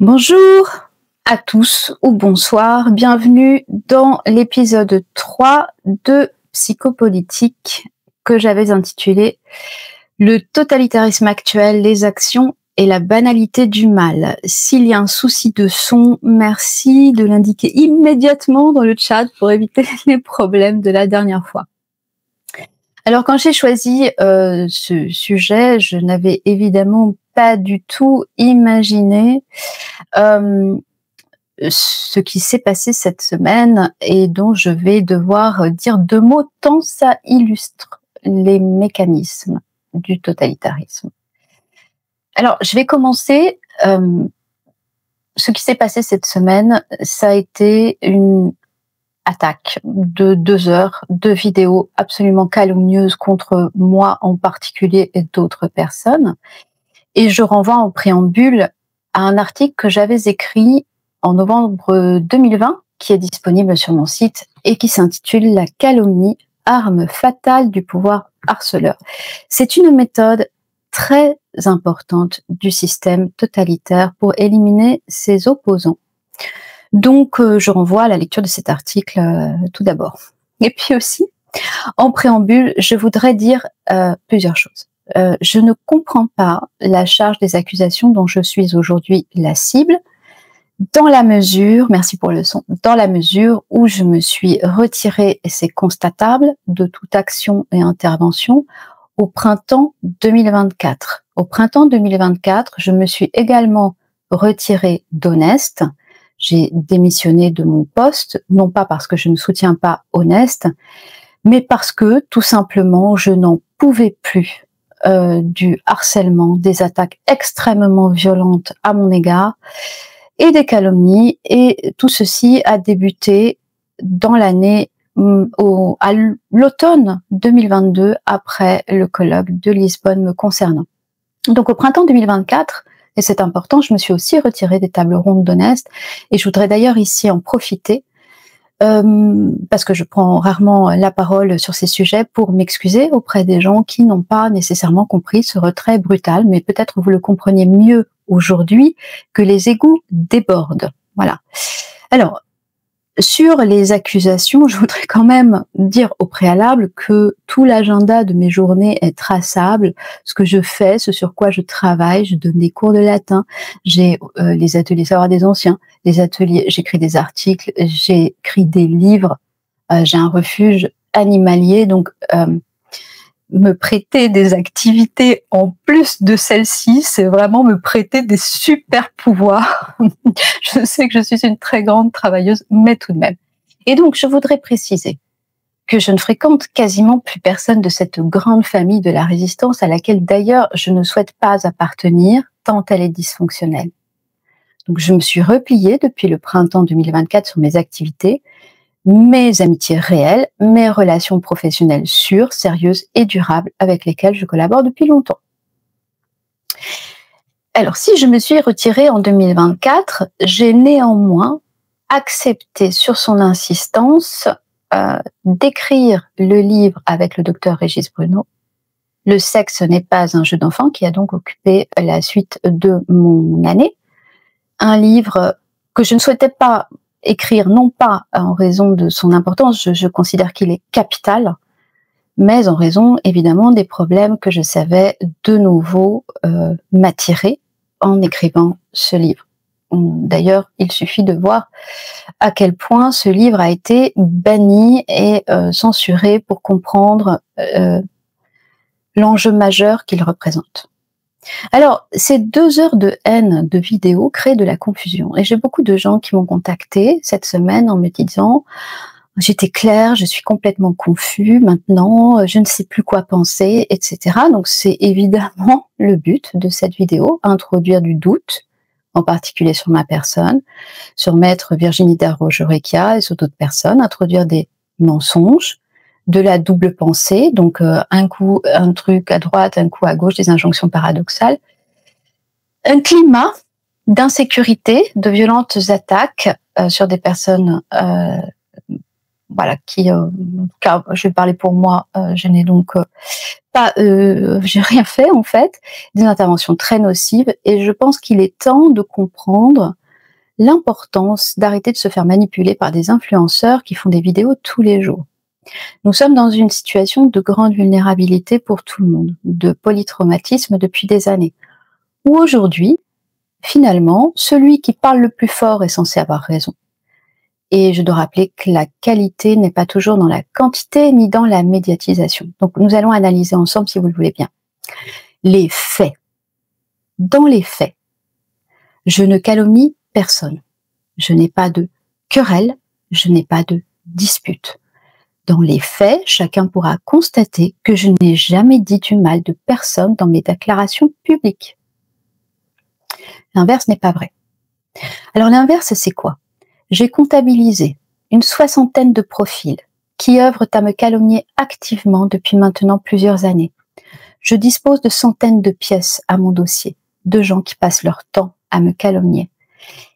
Bonjour à tous ou bonsoir, bienvenue dans l'épisode 3 de Psychopolitique que j'avais intitulé Le totalitarisme actuel, les actions et la banalité du mal. S'il y a un souci de son, merci de l'indiquer immédiatement dans le chat pour éviter les problèmes de la dernière fois. Alors quand j'ai choisi ce sujet, je n'avais évidemment pas du tout imaginé ce qui s'est passé cette semaine et dont je vais devoir dire deux mots tant ça illustre les mécanismes du totalitarisme. Alors, je vais commencer. Ce qui s'est passé cette semaine, ça a été une attaque de 2 heures de vidéos absolument calomnieuses contre moi en particulier et d'autres personnes. Et je renvoie en préambule à un article que j'avais écrit en novembre 2020, qui est disponible sur mon site et qui s'intitule « La calomnie, arme fatale du pouvoir harceleur ». C'est une méthode très importante du système totalitaire pour éliminer ses opposants. Donc, je renvoie à la lecture de cet article tout d'abord. Et puis aussi, en préambule, je voudrais dire plusieurs choses. Je ne comprends pas la charge des accusations dont je suis aujourd'hui la cible, dans la mesure, merci pour le son, dans la mesure où je me suis retirée, et c'est constatable, de toute action et intervention au printemps 2024. Au printemps 2024, je me suis également retirée d'Honest. J'ai démissionné de mon poste, non pas parce que je ne soutiens pas Honest, mais parce que, tout simplement, je n'en pouvais plus du harcèlement, des attaques extrêmement violentes à mon égard et des calomnies. Et tout ceci a débuté dans l'année, à l'automne 2022, après le colloque de Lisbonne me concernant. Donc au printemps 2024, et c'est important, je me suis aussi retirée des tables rondes d'Honest, et je voudrais d'ailleurs ici en profiter, parce que je prends rarement la parole sur ces sujets, pour m'excuser auprès des gens qui n'ont pas nécessairement compris ce retrait brutal, mais peut-être vous le comprenez mieux aujourd'hui que les égouts débordent. Voilà. Alors, sur les accusations, je voudrais quand même dire au préalable que tout l'agenda de mes journées est traçable. Ce que je fais, ce sur quoi je travaille, je donne des cours de latin, j'ai les ateliers savoir des anciens, les ateliers, j'écris des articles, j'écris des livres, j'ai un refuge animalier, donc me prêter des activités en plus de celles-ci, c'est vraiment me prêter des super pouvoirs. Je sais que je suis une très grande travailleuse, mais tout de même. Et donc, je voudrais préciser que je ne fréquente quasiment plus personne de cette grande famille de la résistance, à laquelle d'ailleurs je ne souhaite pas appartenir, tant elle est dysfonctionnelle. Donc, je me suis repliée depuis le printemps 2024 sur mes activités, mes amitiés réelles, mes relations professionnelles sûres, sérieuses et durables avec lesquelles je collabore depuis longtemps. Alors, si je me suis retirée en 2024, j'ai néanmoins accepté sur son insistance d'écrire le livre avec le docteur Régis Bruno, Le sexe n'est pas un jeu d'enfant, qui a donc occupé la suite de mon année. Un livre que je ne souhaitais pas écrire, non pas en raison de son importance, je considère qu'il est capital, mais en raison évidemment des problèmes que je savais de nouveau m'attirer en écrivant ce livre. D'ailleurs, il suffit de voir à quel point ce livre a été banni et censuré pour comprendre l'enjeu majeur qu'il représente. Alors, ces 2 heures de haine de vidéos créent de la confusion. Et j'ai beaucoup de gens qui m'ont contacté cette semaine en me disant « J'étais claire, je suis complètement confus maintenant, je ne sais plus quoi penser, etc. » Donc c'est évidemment le but de cette vidéo, introduire du doute, en particulier sur ma personne, sur maître Virginie Dero-Georekia et sur d'autres personnes, introduire des mensonges, de la double pensée, donc un coup un truc à droite, un coup à gauche, des injonctions paradoxales, un climat d'insécurité, de violentes attaques sur des personnes voilà, qui, en tout cas, je vais parler pour moi, je n'ai donc pas, j'ai rien fait en fait, des interventions très nocives et je pense qu'il est temps de comprendre l'importance d'arrêter de se faire manipuler par des influenceurs qui font des vidéos tous les jours. Nous sommes dans une situation de grande vulnérabilité pour tout le monde, de polytraumatisme depuis des années, où aujourd'hui, finalement, celui qui parle le plus fort est censé avoir raison. Et je dois rappeler que la qualité n'est pas toujours dans la quantité ni dans la médiatisation. Donc nous allons analyser ensemble, si vous le voulez bien, les faits. Dans les faits, je ne calomnie personne. Je n'ai pas de querelle, je n'ai pas de dispute. Dans les faits, chacun pourra constater que je n'ai jamais dit du mal de personne dans mes déclarations publiques. L'inverse n'est pas vrai. Alors l'inverse, c'est quoi? J'ai comptabilisé une 60aine de profils qui œuvrent à me calomnier activement depuis maintenant plusieurs années. Je dispose de centaines de pièces à mon dossier, de gens qui passent leur temps à me calomnier.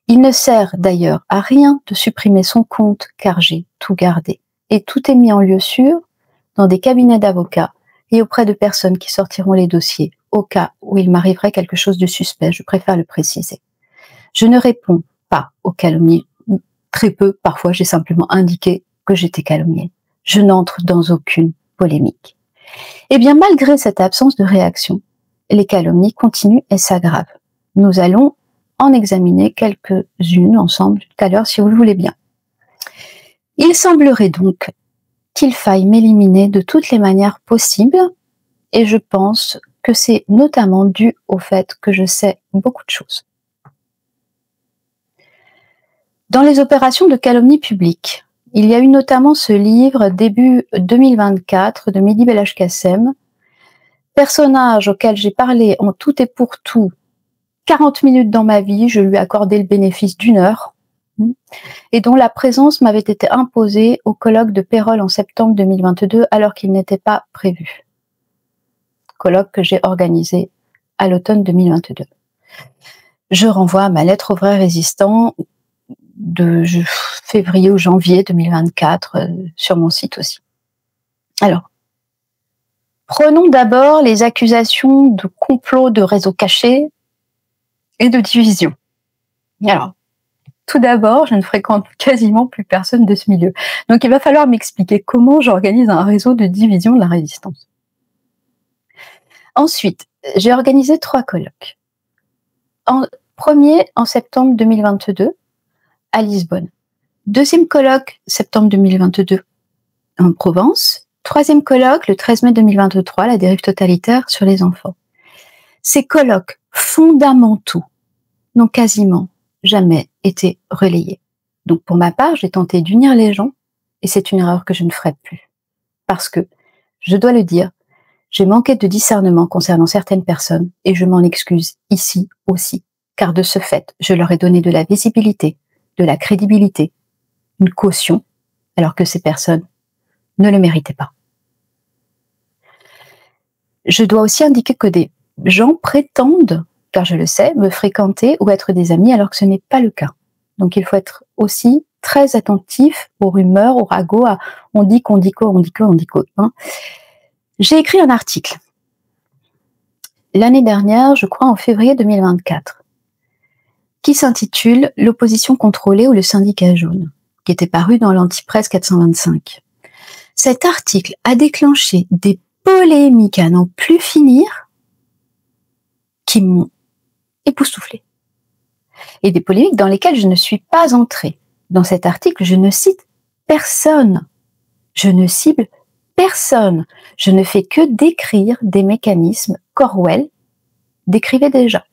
Il ne sert d'ailleurs à rien de supprimer son compte car j'ai tout gardé. Et tout est mis en lieu sûr dans des cabinets d'avocats et auprès de personnes qui sortiront les dossiers au cas où il m'arriverait quelque chose de suspect, je préfère le préciser. Je ne réponds pas aux calomnies, très peu, parfois j'ai simplement indiqué que j'étais calomniée. Je n'entre dans aucune polémique. Eh bien, malgré cette absence de réaction, les calomnies continuent et s'aggravent. Nous allons en examiner quelques-unes ensemble tout à l'heure, si vous le voulez bien. Il semblerait donc qu'il faille m'éliminer de toutes les manières possibles, et je pense que c'est notamment dû au fait que je sais beaucoup de choses. Dans les opérations de calomnie publique, il y a eu notamment ce livre début 2024 de Mehdi Belhaj-Kassem, personnage auquel j'ai parlé en tout et pour tout 40 minutes dans ma vie, je lui ai accordé le bénéfice d'1 heure, et dont la présence m'avait été imposée au colloque de Pérols en septembre 2022 alors qu'il n'était pas prévu. Colloque que j'ai organisé à l'automne 2022. Je renvoie à ma lettre aux vrais résistants de février ou janvier 2024 sur mon site aussi. Alors, prenons d'abord les accusations de complot de réseaux cachés et de division. Alors, tout d'abord, je ne fréquente quasiment plus personne de ce milieu. Donc, il va falloir m'expliquer comment j'organise un réseau de division de la résistance. Ensuite, j'ai organisé 3 colloques. Premier, en septembre 2022, à Lisbonne. Deuxième colloque, septembre 2022, en Provence. Troisième colloque, le 13 mai 2023, la dérive totalitaire sur les enfants. Ces colloques fondamentaux n'ont quasiment jamais été relayés. Donc pour ma part, j'ai tenté d'unir les gens et c'est une erreur que je ne ferai plus. Parce que, je dois le dire, j'ai manqué de discernement concernant certaines personnes et je m'en excuse ici aussi, car de ce fait, je leur ai donné de la visibilité, de la crédibilité, une caution, alors que ces personnes ne le méritaient pas. Je dois aussi indiquer que des gens prétendent, car je le sais, me fréquenter ou être des amis alors que ce n'est pas le cas. Donc il faut être aussi très attentif aux rumeurs, aux ragots, à on dit qu'on dit quoi, on dit quoi, on dit quoi. Hein. J'ai écrit un article l'année dernière, je crois en février 2024, qui s'intitule « L'opposition contrôlée ou le syndicat jaune », qui était paru dans l'Antipresse 425. Cet article a déclenché des polémiques à n'en plus finir qui m'ont époustouflée. Et des polémiques dans lesquelles je ne suis pas entrée. Dans cet article, je ne cite personne. Je ne cible personne. Je ne fais que décrire des mécanismes qu'Orwell décrivait déjà.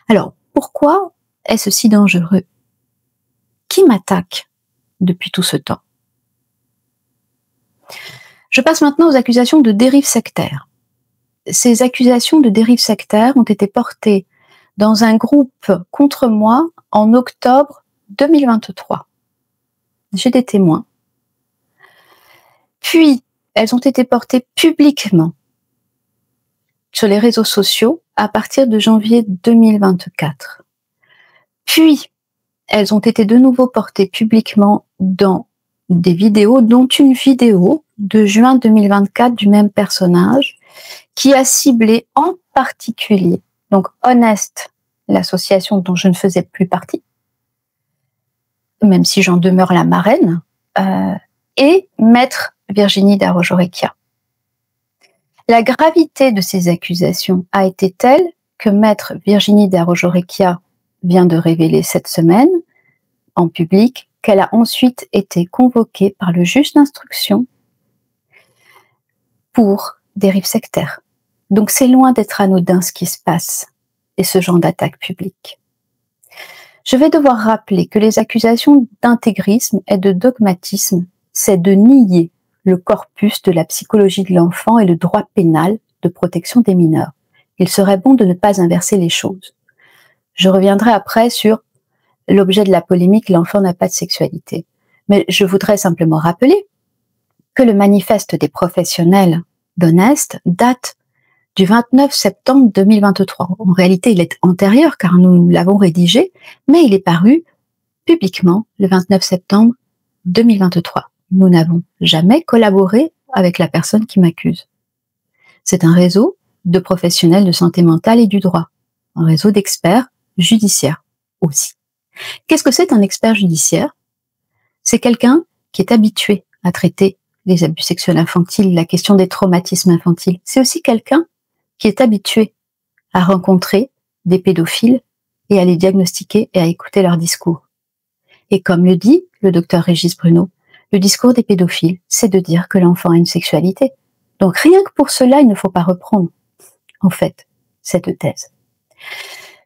Alors, pourquoi est-ce si dangereux? Qui m'attaque depuis tout ce temps? Je passe maintenant aux accusations de dérive sectaire. Ces accusations de dérive sectaire ont été portées dans un groupe contre moi en octobre 2023. J'ai des témoins. Puis, elles ont été portées publiquement sur les réseaux sociaux à partir de janvier 2024. Puis, elles ont été de nouveau portées publiquement dans des vidéos, dont une vidéo de juin 2024 du même personnage qui a ciblé en particulier, donc Honest, l'association dont je ne faisais plus partie, même si j'en demeure la marraine, et Maître Virginie Darault-Jorechia. La gravité de ces accusations a été telle que Maître Virginie Darault-Jorechia vient de révéler cette semaine, en public, qu'elle a ensuite été convoquée par le juge d'instruction pour dérive sectaire. Donc c'est loin d'être anodin ce qui se passe et ce genre d'attaque publique. Je vais devoir rappeler que les accusations d'intégrisme et de dogmatisme, c'est de nier le corpus de la psychologie de l'enfant et le droit pénal de protection des mineurs. Il serait bon de ne pas inverser les choses. Je reviendrai après sur l'objet de la polémique, l'enfant n'a pas de sexualité. Mais je voudrais simplement rappeler que le manifeste des professionnels d'Honest date du 29 septembre 2023. En réalité, il est antérieur car nous l'avons rédigé, mais il est paru publiquement le 29 septembre 2023. Nous n'avons jamais collaboré avec la personne qui m'accuse. C'est un réseau de professionnels de santé mentale et du droit, un réseau d'experts judiciaires aussi. Qu'est-ce que c'est un expert judiciaire? C'est quelqu'un qui est habitué à traiter les abus sexuels infantiles, la question des traumatismes infantiles. C'est aussi quelqu'un qui est habitué à rencontrer des pédophiles et à les diagnostiquer et à écouter leurs discours. Et comme le dit le docteur Régis Bruno, le discours des pédophiles, c'est de dire que l'enfant a une sexualité. Donc rien que pour cela, il ne faut pas reprendre, en fait, cette thèse.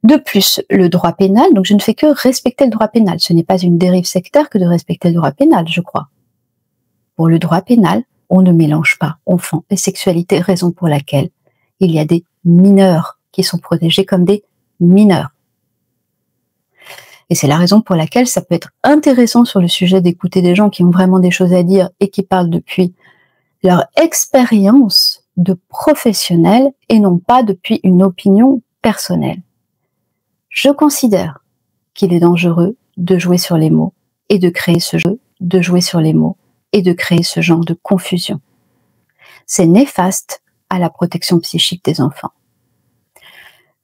De plus, le droit pénal, donc je ne fais que respecter le droit pénal. Ce n'est pas une dérive sectaire que de respecter le droit pénal, je crois. Pour le droit pénal, on ne mélange pas enfant et sexualité, raison pour laquelle il y a des mineurs qui sont protégés comme des mineurs. Et c'est la raison pour laquelle ça peut être intéressant sur le sujet d'écouter des gens qui ont vraiment des choses à dire et qui parlent depuis leur expérience de professionnels et non pas depuis une opinion personnelle. Je considère qu'il est dangereux de jouer sur les mots et de créer ce jeu, de jouer sur les mots et de créer ce genre de confusion. C'est néfaste à la protection psychique des enfants.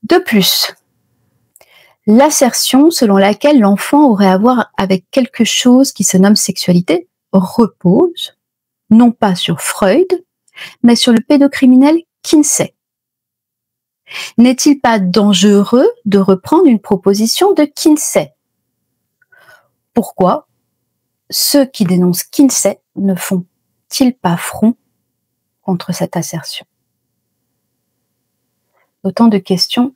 De plus, l'assertion selon laquelle l'enfant aurait à voir avec quelque chose qui se nomme sexualité repose non pas sur Freud, mais sur le pédocriminel Kinsey. N'est-il pas dangereux de reprendre une proposition de Kinsey? Pourquoi ceux qui dénoncent Kinsey ne font-ils pas front contre cette assertion? Autant de questions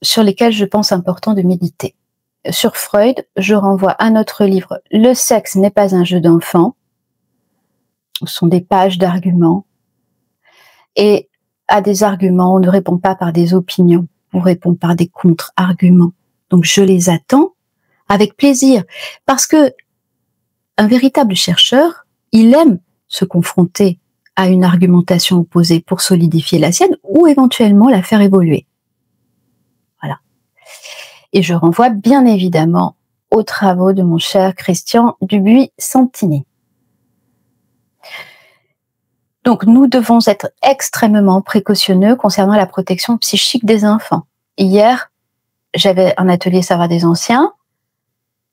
sur lesquelles je pense important de méditer. Sur Freud, je renvoie à notre livre « Le sexe n'est pas un jeu d'enfant ». Ce sont des pages d'arguments. Et à des arguments, on ne répond pas par des opinions, on répond par des contre-arguments. Donc je les attends avec plaisir, parce que un véritable chercheur, il aime se confronter à une argumentation opposée pour solidifier la sienne ou éventuellement la faire évoluer. Voilà. Et je renvoie bien évidemment aux travaux de mon cher Christian Dubuis-Santini. Donc, nous devons être extrêmement précautionneux concernant la protection psychique des enfants. Hier, j'avais un atelier Savoir des anciens,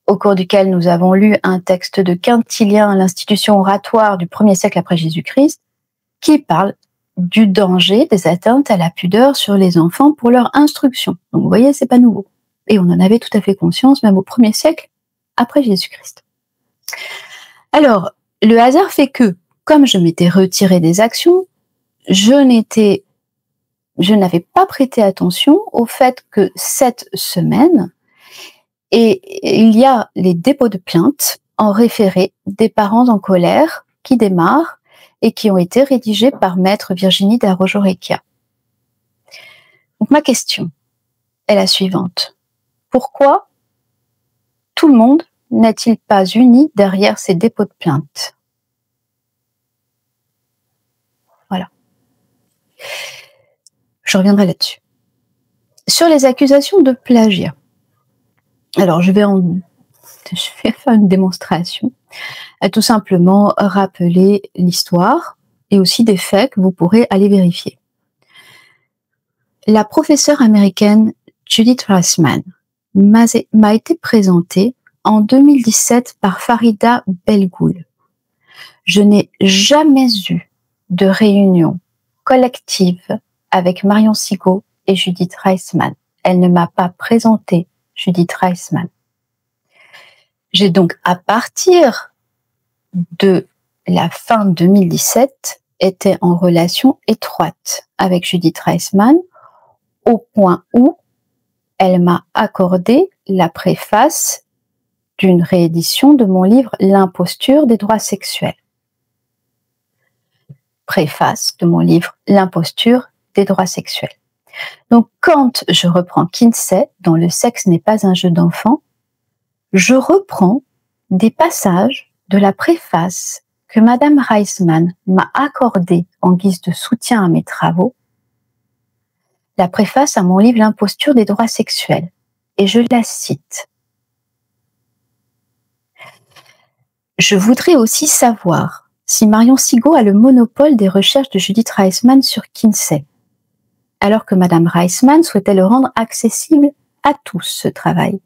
au cours duquel nous avons lu un texte de Quintilien, l'institution oratoire du 1er siècle après Jésus-Christ, qui parle du danger des atteintes à la pudeur sur les enfants pour leur instruction. Donc, vous voyez, c'est pas nouveau. Et on en avait tout à fait conscience, même au 1er siècle après Jésus-Christ. Alors, le hasard fait que, comme je m'étais retirée des actions, je n'avais pas prêté attention au fait que cette semaine, il y a les dépôts de plaintes en référé des parents en colère qui démarrent et qui ont été rédigés par Maître Virginie Darault-Jorechia. Donc ma question est la suivante. Pourquoi tout le monde n'est-il pas uni derrière ces dépôts de plaintes? Voilà. Je reviendrai là-dessus. Sur les accusations de plagiat. Alors, je vais faire une démonstration. à tout simplement rappeler l'histoire et aussi des faits que vous pourrez aller vérifier. La professeure américaine Judith Reisman m'a été présentée en 2017 par Farida Belgoul. Je n'ai jamais eu de réunion collective avec Marion Sigaud et Judith Reisman. Elle ne m'a pas présenté Judith Reisman. J'ai donc, à partir de la fin 2017, été en relation étroite avec Judith Reisman, au point où elle m'a accordé la préface d'une réédition de mon livre L'imposture des droits sexuels. Préface de mon livre L'imposture des droits sexuels. Donc, quand je reprends Kinsey, dont le sexe n'est pas un jeu d'enfant, je reprends des passages de la préface que Madame Reisman m'a accordée en guise de soutien à mes travaux, la préface à mon livre L'imposture des droits sexuels. Et je la cite. Je voudrais aussi savoir si Marion Sigaud a le monopole des recherches de Judith Reisman sur Kinsey, alors que Madame Reisman souhaitait le rendre accessible à tous, ce travail.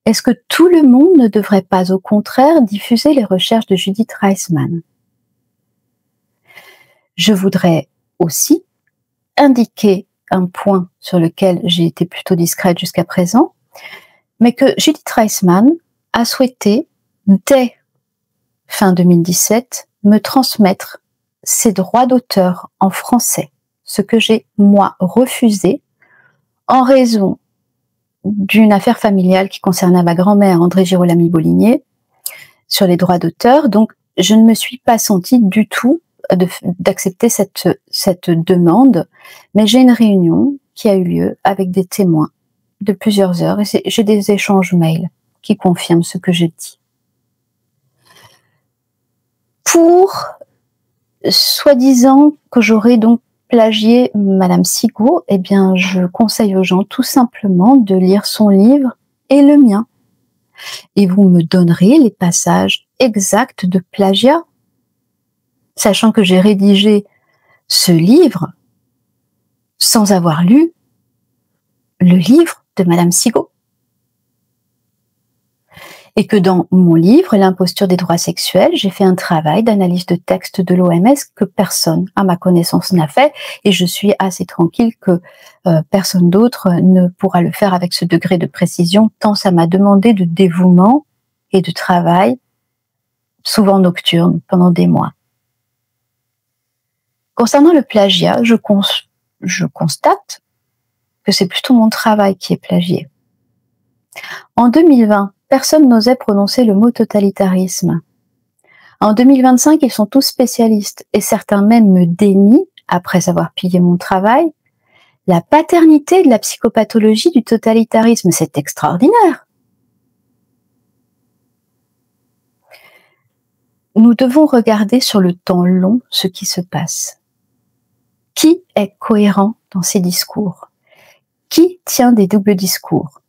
Est-ce que tout le monde ne devrait pas, au contraire, diffuser les recherches de Judith Reisman? Je voudrais aussi indiquer un point sur lequel j'ai été plutôt discrète jusqu'à présent, mais que Judith Reisman a souhaité, dès fin 2017, me transmettre ses droits d'auteur en français, ce que j'ai, moi, refusé en raison d'une affaire familiale qui concernait ma grand-mère, André Girolami-Bolligné, sur les droits d'auteur. Donc, je ne me suis pas sentie du tout d'accepter cette demande, mais j'ai une réunion qui a eu lieu avec des témoins de plusieurs heures, et j'ai des échanges mails qui confirment ce que j'ai dit. Pour soi-disant que j'aurais donc plagié Madame Sigaud, eh bien, je conseille aux gens tout simplement de lire son livre et le mien. Et vous me donnerez les passages exacts de plagiat, sachant que j'ai rédigé ce livre sans avoir lu le livre de Madame Sigaud. Et que dans mon livre, L'imposture des droits sexuels, j'ai fait un travail d'analyse de texte de l'OMS que personne, à ma connaissance, n'a fait, et je suis assez tranquille que personne d'autre ne pourra le faire avec ce degré de précision, tant ça m'a demandé de dévouement et de travail, souvent nocturne, pendant des mois. Concernant le plagiat, je constate que c'est plutôt mon travail qui est plagié. En 2020, personne n'osait prononcer le mot totalitarisme. En 2025, ils sont tous spécialistes, et certains même me dénient, après avoir pillé mon travail, la paternité de la psychopathologie du totalitarisme. C'est extraordinaire. Nous devons regarder sur le temps long ce qui se passe. Qui est cohérent dans ses discours? Qui tient des doubles discours?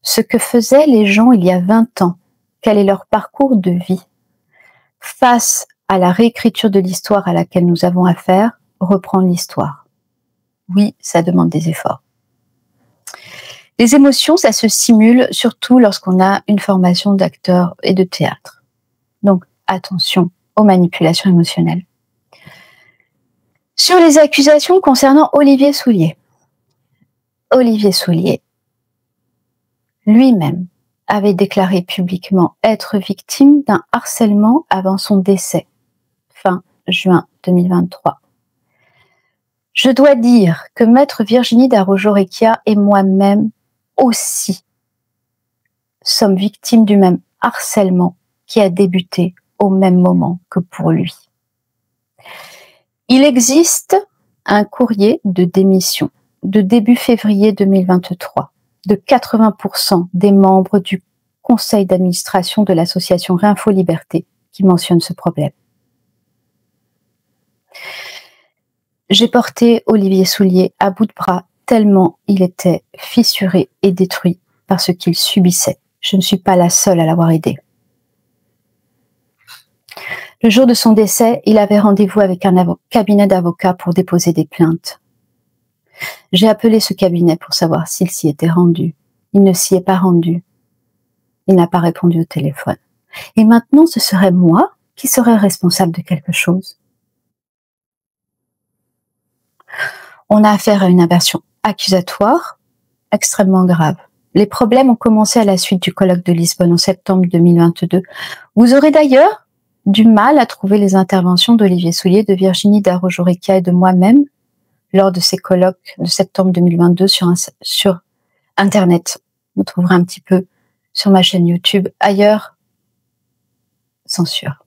Ce que faisaient les gens il y a 20 ans, quel est leur parcours de vie? Face à la réécriture de l'histoire à laquelle nous avons affaire, reprendre l'histoire. Oui, ça demande des efforts. Les émotions, ça se simule surtout lorsqu'on a une formation d'acteur et de théâtre. Donc, attention aux manipulations émotionnelles. Sur les accusations concernant Olivier Soulier. Olivier Soulier lui-même avait déclaré publiquement être victime d'un harcèlement avant son décès, fin juin 2023. Je dois dire que maître Virginie Darojo-Recchia et moi-même aussi sommes victimes du même harcèlement qui a débuté au même moment que pour lui. Il existe un courrier de démission de début février 2023 de 80% des membres du conseil d'administration de l'association Réinfo Liberté qui mentionne ce problème. J'ai porté Olivier Soulier à bout de bras tellement il était fissuré et détruit par ce qu'il subissait. Je ne suis pas la seule à l'avoir aidé. Le jour de son décès, il avait rendez-vous avec un cabinet d'avocats pour déposer des plaintes. J'ai appelé ce cabinet pour savoir s'il s'y était rendu. Il ne s'y est pas rendu. Il n'a pas répondu au téléphone. Et maintenant, ce serait moi qui serais responsable de quelque chose. On a affaire à une inversion accusatoire extrêmement grave. Les problèmes ont commencé à la suite du colloque de Lisbonne en septembre 2022. Vous aurez d'ailleurs du mal à trouver les interventions d'Olivier Soulier, de Virginie Darault-Joricka et de moi-même lors de ces colloques de septembre 2022 sur Internet. Vous trouverez un petit peu sur ma chaîne YouTube. Ailleurs, censure.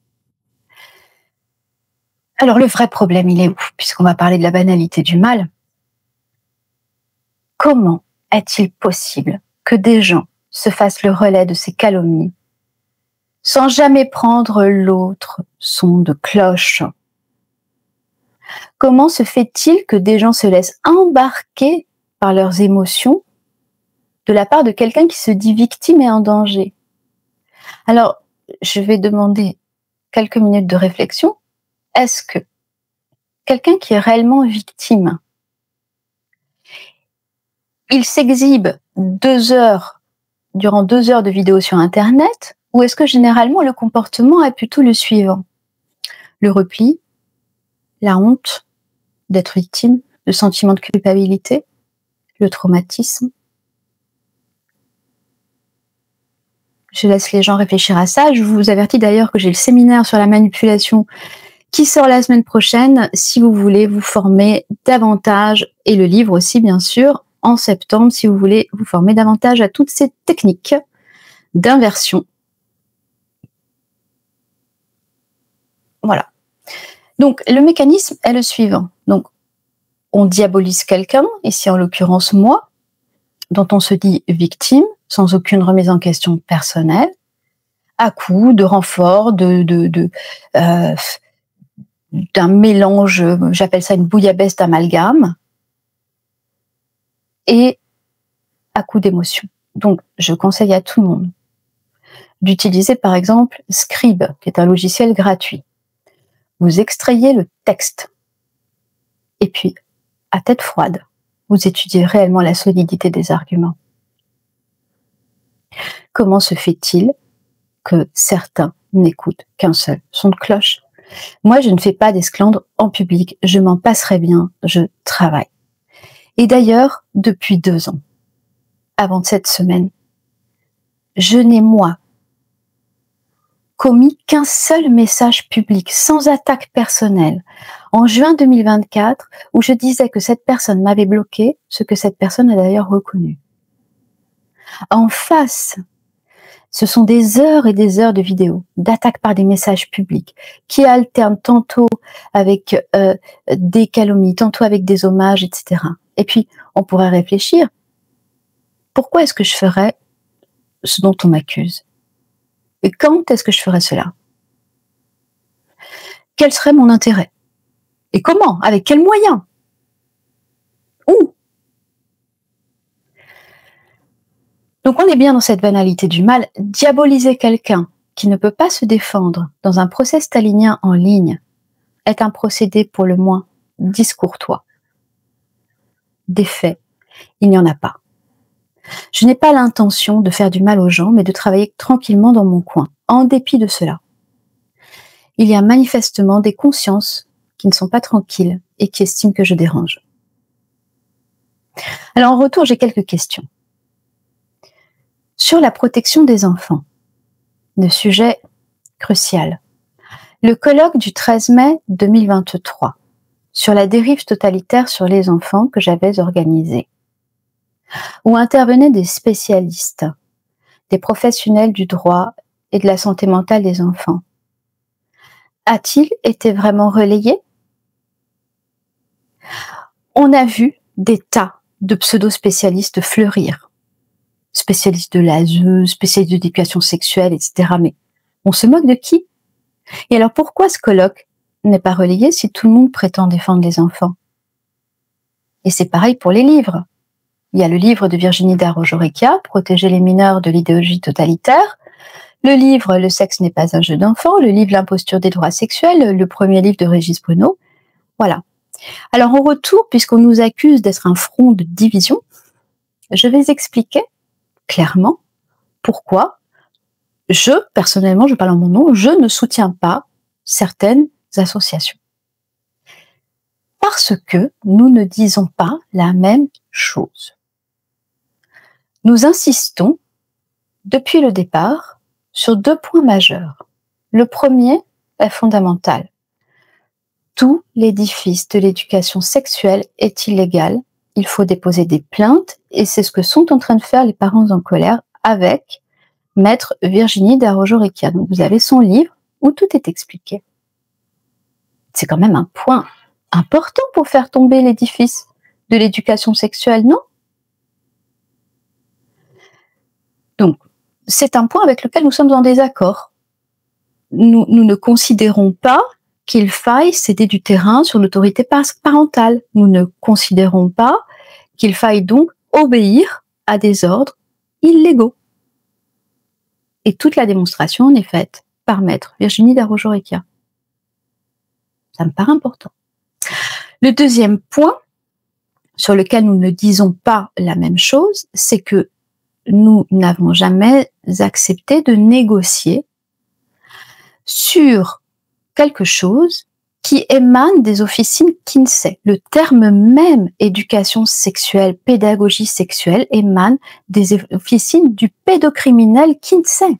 Alors le vrai problème, il est où? Puisqu'on va parler de la banalité du mal. Comment est-il possible que des gens se fassent le relais de ces calomnies sans jamais prendre l'autre son de cloche? Comment se fait-il que des gens se laissent embarquer par leurs émotions de la part de quelqu'un qui se dit victime et en danger? Alors, je vais demander quelques minutes de réflexion. Est-ce que quelqu'un qui est réellement victime, il s'exhibe durant 2 heures de vidéo sur Internet, ou est-ce que généralement le comportement est plutôt le suivant? Le repli, la honte d'être victime, le sentiment de culpabilité, le traumatisme. Je laisse les gens réfléchir à ça. Je vous avertis d'ailleurs que j'ai le séminaire sur la manipulation qui sort la semaine prochaine, si vous voulez vous former davantage, et le livre aussi bien sûr, en septembre, si vous voulez vous former davantage à toutes ces techniques d'inversion. Voilà. Donc, le mécanisme est le suivant. Donc, on diabolise quelqu'un, ici en l'occurrence moi, dont on se dit victime, sans aucune remise en question personnelle, à coup de renfort, d'un mélange, j'appelle ça une bouillabaisse d'amalgame, et à coup d'émotion. Donc, je conseille à tout le monde d'utiliser par exemple Scribe, qui est un logiciel gratuit. Vous extrayez le texte, et puis, à tête froide, vous étudiez réellement la solidité des arguments. Comment se fait-il que certains n'écoutent qu'un seul son de cloche? Moi, je ne fais pas d'esclandre en public, je m'en passerai bien, je travaille. Et d'ailleurs, depuis 2 ans, avant cette semaine, je n'ai, moi, commis qu'un seul message public, sans attaque personnelle, en juin 2024, où je disais que cette personne m'avait bloqué, ce que cette personne a d'ailleurs reconnu. En face, ce sont des heures et des heures de vidéos, d'attaques par des messages publics, qui alternent tantôt avec des calomnies, tantôt avec des hommages, etc. Et puis, on pourrait réfléchir, pourquoi est-ce que je ferais ce dont on m'accuse? Et quand est-ce que je ferais cela? Quel serait mon intérêt? Et comment? Avec quels moyens? Où? Donc on est bien dans cette banalité du mal. Diaboliser quelqu'un qui ne peut pas se défendre dans un procès stalinien en ligne est un procédé pour le moins discourtois. Des faits, il n'y en a pas. Je n'ai pas l'intention de faire du mal aux gens, mais de travailler tranquillement dans mon coin, en dépit de cela. Il y a manifestement des consciences qui ne sont pas tranquilles et qui estiment que je dérange. Alors en retour, j'ai quelques questions. Sur la protection des enfants, le sujet crucial. Le colloque du 13 mai 2023 sur la dérive totalitaire sur les enfants que j'avais organisé, où intervenaient des spécialistes, des professionnels du droit et de la santé mentale des enfants, a-t-il été vraiment relayé? On a vu des tas de pseudo-spécialistes fleurir, spécialistes de l'ASE, spécialistes d'éducation sexuelle, etc. Mais on se moque de qui? Et alors pourquoi ce colloque n'est pas relayé si tout le monde prétend défendre les enfants? Et c'est pareil pour les livres. Il y a le livre de Virginie Darault-Joricka, Protéger les mineurs de l'idéologie totalitaire, Le livre Le sexe n'est pas un jeu d'enfant, le livre L'imposture des droits sexuels, le premier livre de Régis Bruno. Voilà. Alors en retour, puisqu'on nous accuse d'être un front de division, je vais expliquer clairement pourquoi personnellement, je parle en mon nom, je ne soutiens pas certaines associations. Parce que nous ne disons pas la même chose. Nous insistons, depuis le départ, sur 2 points majeurs. Le premier est fondamental. Tout l'édifice de l'éducation sexuelle est illégal. Il faut déposer des plaintes et c'est ce que sont en train de faire les parents en colère avec Maître Virginie Darault-Recchia. Donc vous avez son livre où tout est expliqué. C'est quand même un point important pour faire tomber l'édifice de l'éducation sexuelle, non? Donc, c'est un point avec lequel nous sommes en désaccord. Nous ne considérons pas qu'il faille céder du terrain sur l'autorité parentale. Nous ne considérons pas qu'il faille donc obéir à des ordres illégaux. Et toute la démonstration en est faite par Maître Virginie Darault-Recchia. Ça me paraît important. Le deuxième point sur lequel nous ne disons pas la même chose, c'est que nous n'avons jamais accepté de négocier sur quelque chose qui émane des officines Kinsey. Le terme même éducation sexuelle, pédagogie sexuelle émane des officines du pédocriminel Kinsey.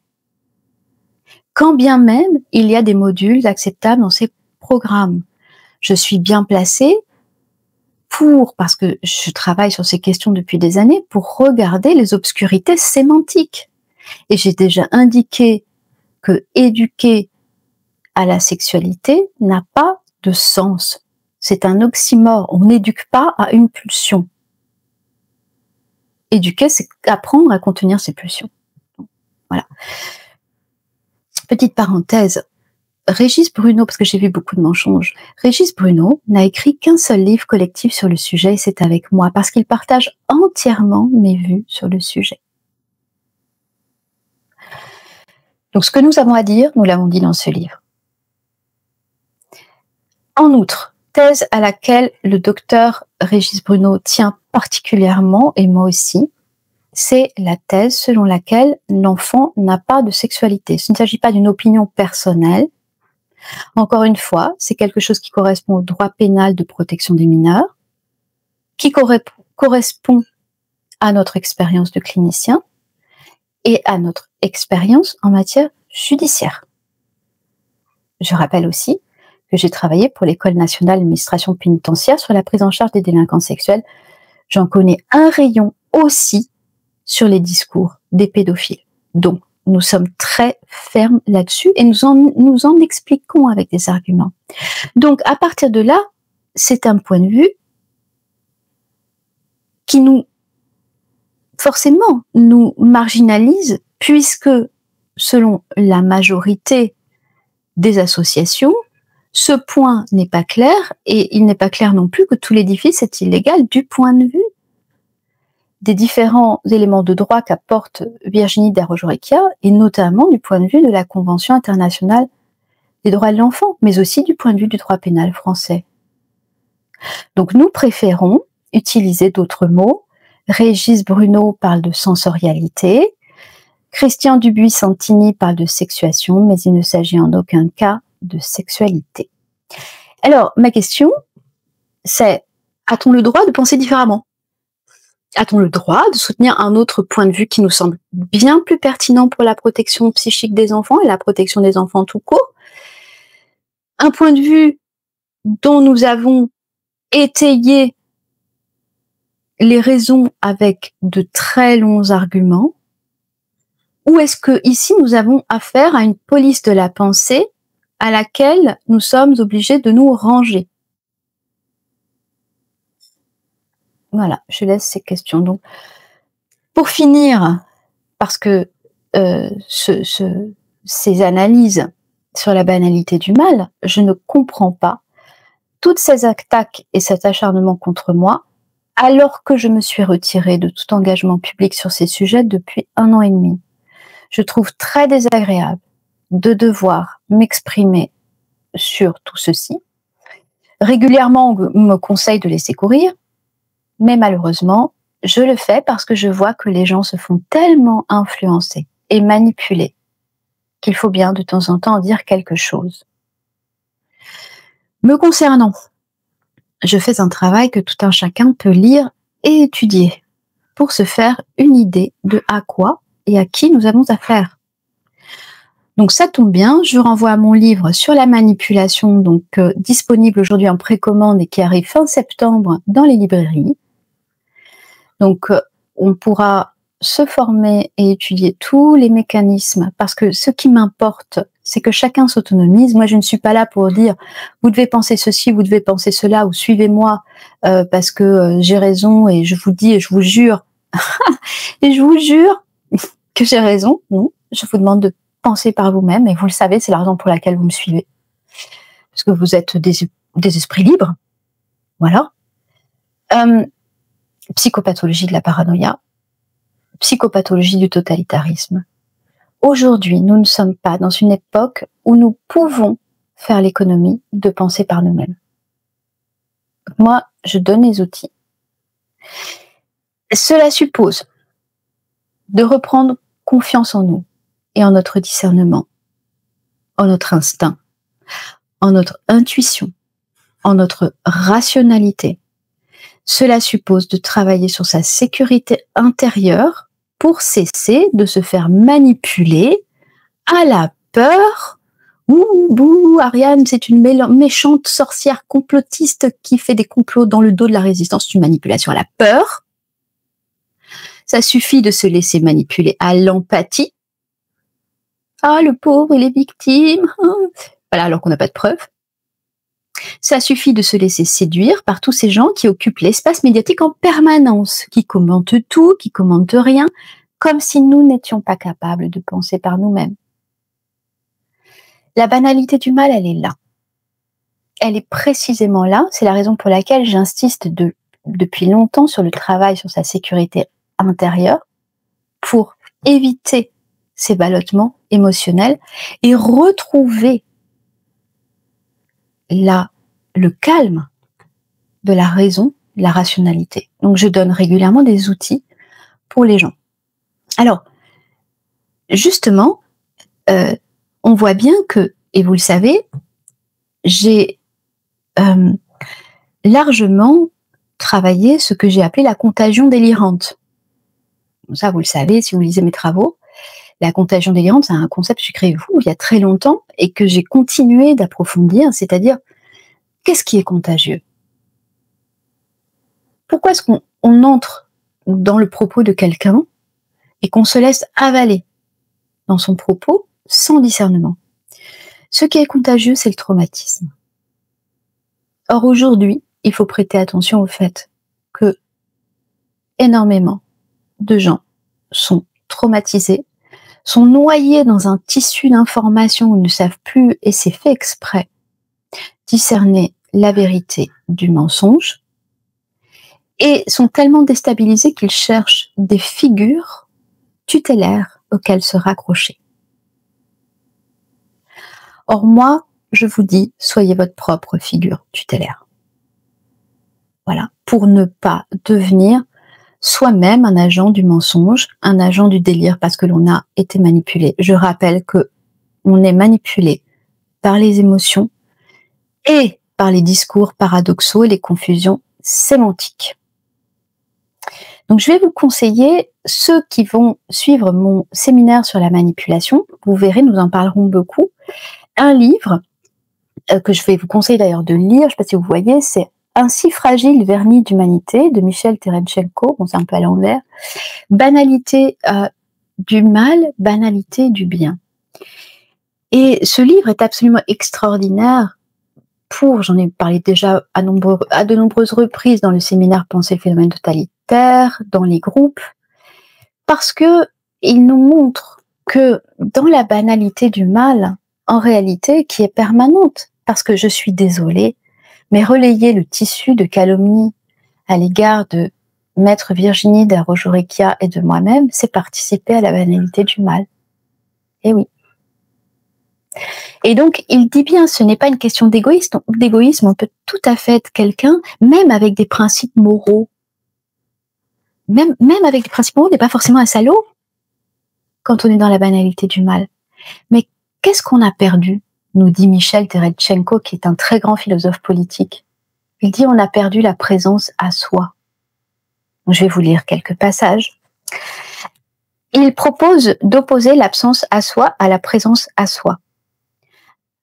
Quand bien même il y a des modules acceptables dans ces programmes. Je suis bien placée parce que je travaille sur ces questions depuis des années, pour regarder les obscurités sémantiques. Et j'ai déjà indiqué que éduquer à la sexualité n'a pas de sens. C'est un oxymore. On n'éduque pas à une pulsion. Éduquer, c'est apprendre à contenir ses pulsions. Voilà. Petite parenthèse. Régis Bruno, parce que j'ai vu beaucoup de mensonges, Régis Bruno n'a écrit qu'un seul livre collectif sur le sujet et c'est avec moi, parce qu'il partage entièrement mes vues sur le sujet. Donc ce que nous avons à dire, nous l'avons dit dans ce livre. En outre, thèse à laquelle le docteur Régis Bruno tient particulièrement, et moi aussi, c'est la thèse selon laquelle l'enfant n'a pas de sexualité. Ce ne s'agit pas d'une opinion personnelle. Encore une fois, c'est quelque chose qui correspond au droit pénal de protection des mineurs, qui correspond à notre expérience de clinicien et à notre expérience en matière judiciaire. Je rappelle aussi que j'ai travaillé pour l'École nationale d'administration pénitentiaire sur la prise en charge des délinquants sexuels. J'en connais un rayon aussi sur les discours des pédophiles. Donc, nous sommes très fermes là-dessus et nous en expliquons avec des arguments. Donc, à partir de là, c'est un point de vue qui forcément, nous marginalise puisque, selon la majorité des associations, ce point n'est pas clair et il n'est pas clair non plus que tout l'édifice est illégal du point de vue des différents éléments de droit qu'apporte Virginie Darault-Recchia, et notamment du point de vue de la Convention internationale des droits de l'enfant, mais aussi du point de vue du droit pénal français. Donc nous préférons utiliser d'autres mots. Régis Bruno parle de sensorialité, Christian Dubuis-Santini parle de sexuation, mais il ne s'agit en aucun cas de sexualité. Alors, ma question, c'est, a-t-on le droit de penser différemment ? A-t-on le droit de soutenir un autre point de vue qui nous semble bien plus pertinent pour la protection psychique des enfants et la protection des enfants tout court? Un point de vue dont nous avons étayé les raisons avec de très longs arguments? Ou est-ce que ici nous avons affaire à une police de la pensée à laquelle nous sommes obligés de nous ranger? Voilà, je laisse ces questions. Donc, pour finir, parce que ces analyses sur la banalité du mal, je ne comprends pas toutes ces attaques et cet acharnement contre moi, alors que je me suis retirée de tout engagement public sur ces sujets depuis 1 an et demi. Je trouve très désagréable de devoir m'exprimer sur tout ceci. Régulièrement, on me conseille de laisser courir, mais malheureusement, je le fais parce que je vois que les gens se font tellement influencer et manipuler qu'il faut bien de temps en temps dire quelque chose. Me concernant, je fais un travail que tout un chacun peut lire et étudier pour se faire une idée de à quoi et à qui nous avons affaire. Donc ça tombe bien, je renvoie à mon livre sur la manipulation, donc disponible aujourd'hui en précommande et qui arrive fin septembre dans les librairies. Donc on pourra se former et étudier tous les mécanismes, parce que ce qui m'importe, c'est que chacun s'autonomise. Moi, je ne suis pas là pour dire vous devez penser ceci, vous devez penser cela, ou suivez-moi parce que j'ai raison et je vous dis et je vous jure, et je vous jure que j'ai raison. Non, je vous demande de penser par vous-même, et vous le savez, c'est la raison pour laquelle vous me suivez, parce que vous êtes des esprits libres. Voilà. Psychopathologie de la paranoïa, psychopathologie du totalitarisme. Aujourd'hui, nous ne sommes pas dans une époque où nous pouvons faire l'économie de penser par nous-mêmes. Moi, je donne les outils. Cela suppose de reprendre confiance en nous et en notre discernement, en notre instinct, en notre intuition, en notre rationalité. Cela suppose de travailler sur sa sécurité intérieure pour cesser de se faire manipuler à la peur. Ouh, bouh, Ariane, c'est une méchante sorcière complotiste qui fait des complots dans le dos de la résistance. C'est une manipulation à la peur. Ça suffit de se laisser manipuler à l'empathie. Ah, le pauvre, il est victime. Voilà, alors qu'on n'a pas de preuves. Ça suffit de se laisser séduire par tous ces gens qui occupent l'espace médiatique en permanence, qui commentent tout, qui commentent rien, comme si nous n'étions pas capables de penser par nous-mêmes. La banalité du mal, elle est là. Elle est précisément là. C'est la raison pour laquelle j'insiste depuis longtemps sur le travail sur sa sécurité intérieure, pour éviter ces ballottements émotionnels et retrouver le calme de la raison, de la rationalité. Donc je donne régulièrement des outils pour les gens. Alors, justement, on voit bien que, et vous le savez, j'ai largement travaillé ce que j'ai appelé la contagion délirante. Ça, vous le savez, si vous lisez mes travaux, la contagion délirante, c'est un concept que j'ai créé il y a très longtemps et que j'ai continué d'approfondir, c'est-à-dire, qu'est-ce qui est contagieux? Pourquoi est-ce qu'on entre dans le propos de quelqu'un et qu'on se laisse avaler dans son propos sans discernement? Ce qui est contagieux, c'est le traumatisme. Or, aujourd'hui, il faut prêter attention au fait que énormément de gens sont traumatisés, sont noyés dans un tissu d'informations où ils ne savent plus, et c'est fait exprès, discerner la vérité du mensonge, et sont tellement déstabilisés qu'ils cherchent des figures tutélaires auxquelles se raccrocher. Or moi, je vous dis, soyez votre propre figure tutélaire. Voilà, pour ne pas devenir soi-même un agent du mensonge, un agent du délire parce que l'on a été manipulé. Je rappelle que on est manipulé par les émotions et par les discours paradoxaux et les confusions sémantiques. Donc je vais vous conseiller, ceux qui vont suivre mon séminaire sur la manipulation, vous verrez, nous en parlerons beaucoup, un livre que je vais vous conseiller d'ailleurs de lire, je ne sais pas si vous voyez, c'est Ainsi fragile vernis d'humanité de Michel Terenchenko, bon c'est un peu à l'envers, banalité du mal, banalité du bien. Et ce livre est absolument extraordinaire j'en ai parlé déjà à de nombreuses reprises dans le séminaire Penser le phénomène totalitaire, dans les groupes, parce que il nous montre que dans la banalité du mal, en réalité, qui est permanente, parce que je suis désolée, mais relayer le tissu de calomnie à l'égard de Maître Virginie Darajo-Recchia et de moi-même, c'est participer à la banalité du mal. Eh oui. Et donc, il dit bien, ce n'est pas une question d'égoïsme, on peut tout à fait être quelqu'un, même avec des principes moraux. Même avec des principes moraux, on n'est pas forcément un salaud quand on est dans la banalité du mal. Mais qu'est-ce qu'on a perdu, nous dit Michel Terestchenko, qui est un très grand philosophe politique. Il dit on a perdu la présence à soi. Je vais vous lire quelques passages. Il propose d'opposer l'absence à soi à la présence à soi.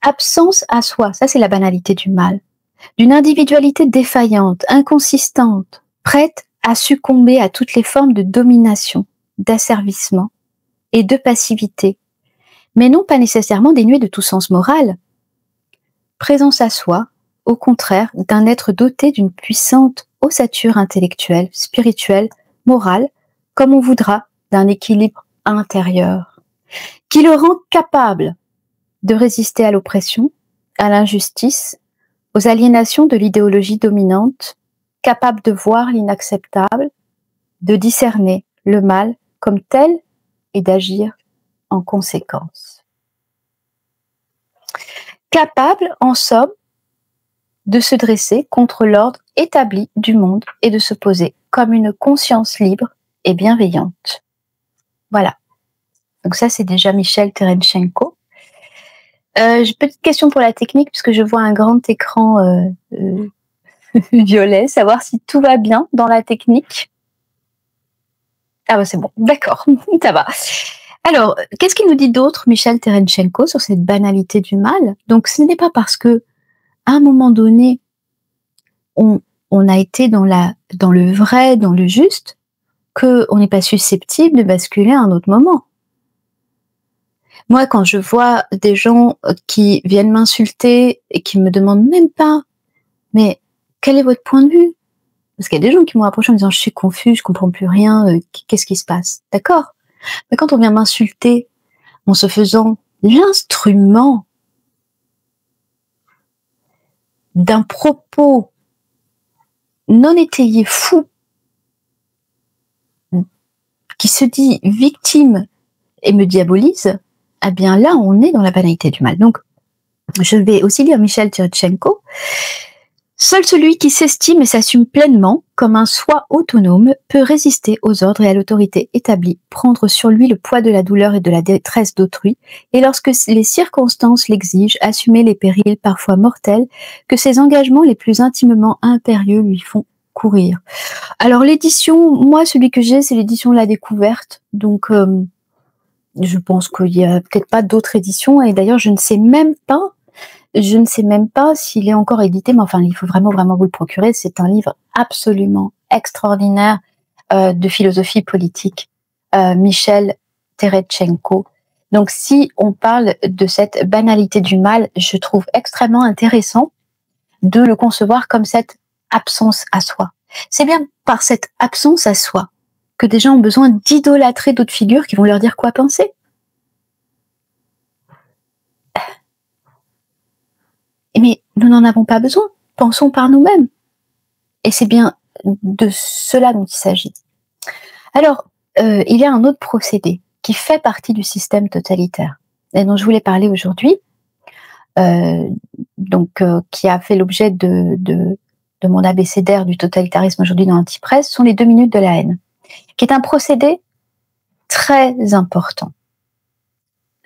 Absence à soi, ça c'est la banalité du mal. D'une individualité défaillante, inconsistante, prête à succomber à toutes les formes de domination, d'asservissement et de passivité, mais non pas nécessairement dénuée de tout sens moral. Présence à soi, au contraire, d'un être doté d'une puissante ossature intellectuelle, spirituelle, morale, comme on voudra, d'un équilibre intérieur, qui le rend capable de résister à l'oppression, à l'injustice, aux aliénations de l'idéologie dominante, capable de voir l'inacceptable, de discerner le mal comme tel et d'agir en conséquence. Capable, en somme, de se dresser contre l'ordre établi du monde et de se poser comme une conscience libre et bienveillante. Voilà. Donc ça, c'est déjà Michel Terestchenko. J'ai une petite question pour la technique, puisque je vois un grand écran violet, savoir si tout va bien dans la technique. Ah bah c'est bon, d'accord, ça va. Alors, qu'est-ce qu'il nous dit d'autre, Michel Terestchenko, sur cette banalité du mal? Donc ce n'est pas parce que, à un moment donné, on a été dans le vrai, dans le juste, qu'on n'est pas susceptible de basculer à un autre moment. Moi, quand je vois des gens qui viennent m'insulter et qui me demandent même pas, mais quel est votre point de vue? Parce qu'il y a des gens qui m'ont approché en me disant je suis confus, je comprends plus rien, qu'est-ce qui se passe? D'accord. Mais quand on vient m'insulter en se faisant l'instrument d'un propos non étayé, fou, qui se dit victime et me diabolise, eh bien là, on est dans la banalité du mal. Donc, je vais aussi lire Michel Terestchenko. Seul celui qui s'estime et s'assume pleinement comme un soi autonome peut résister aux ordres et à l'autorité établie, prendre sur lui le poids de la douleur et de la détresse d'autrui, et lorsque les circonstances l'exigent, assumer les périls parfois mortels que ses engagements les plus intimement impérieux lui font courir. Alors l'édition, moi celui que j'ai, c'est l'édition La Découverte, donc je pense qu'il y a peut-être pas d'autres éditions, et d'ailleurs je ne sais même pas s'il est encore édité, mais enfin, il faut vraiment vous le procurer. C'est un livre absolument extraordinaire de philosophie politique, Michel Terestchenko. Donc, si on parle de cette banalité du mal, je trouve extrêmement intéressant de le concevoir comme cette absence à soi. C'est bien par cette absence à soi que des gens ont besoin d'idolâtrer d'autres figures qui vont leur dire quoi penser. Mais nous n'en avons pas besoin. Pensons par nous-mêmes. Et c'est bien de cela dont il s'agit. Alors, il y a un autre procédé qui fait partie du système totalitaire et dont je voulais parler aujourd'hui, qui a fait l'objet de mon abécédaire du totalitarisme aujourd'hui dans l'Antipresse, sont les 2 minutes de la haine, qui est un procédé très important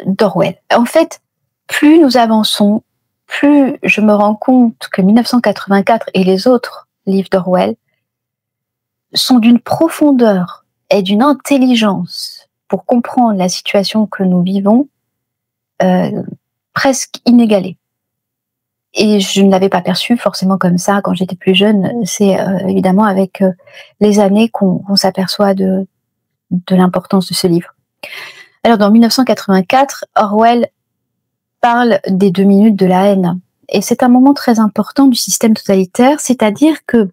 d'Orwell. En fait, plus nous avançons, plus je me rends compte que 1984 et les autres livres d'Orwell sont d'une profondeur et d'une intelligence pour comprendre la situation que nous vivons presque inégalée. Et je ne l'avais pas perçu forcément comme ça quand j'étais plus jeune. C'est évidemment avec les années qu'on s'aperçoit de l'importance de ce livre. Alors dans 1984, Orwell parle des 2 minutes de la haine. Et c'est un moment très important du système totalitaire, c'est-à-dire que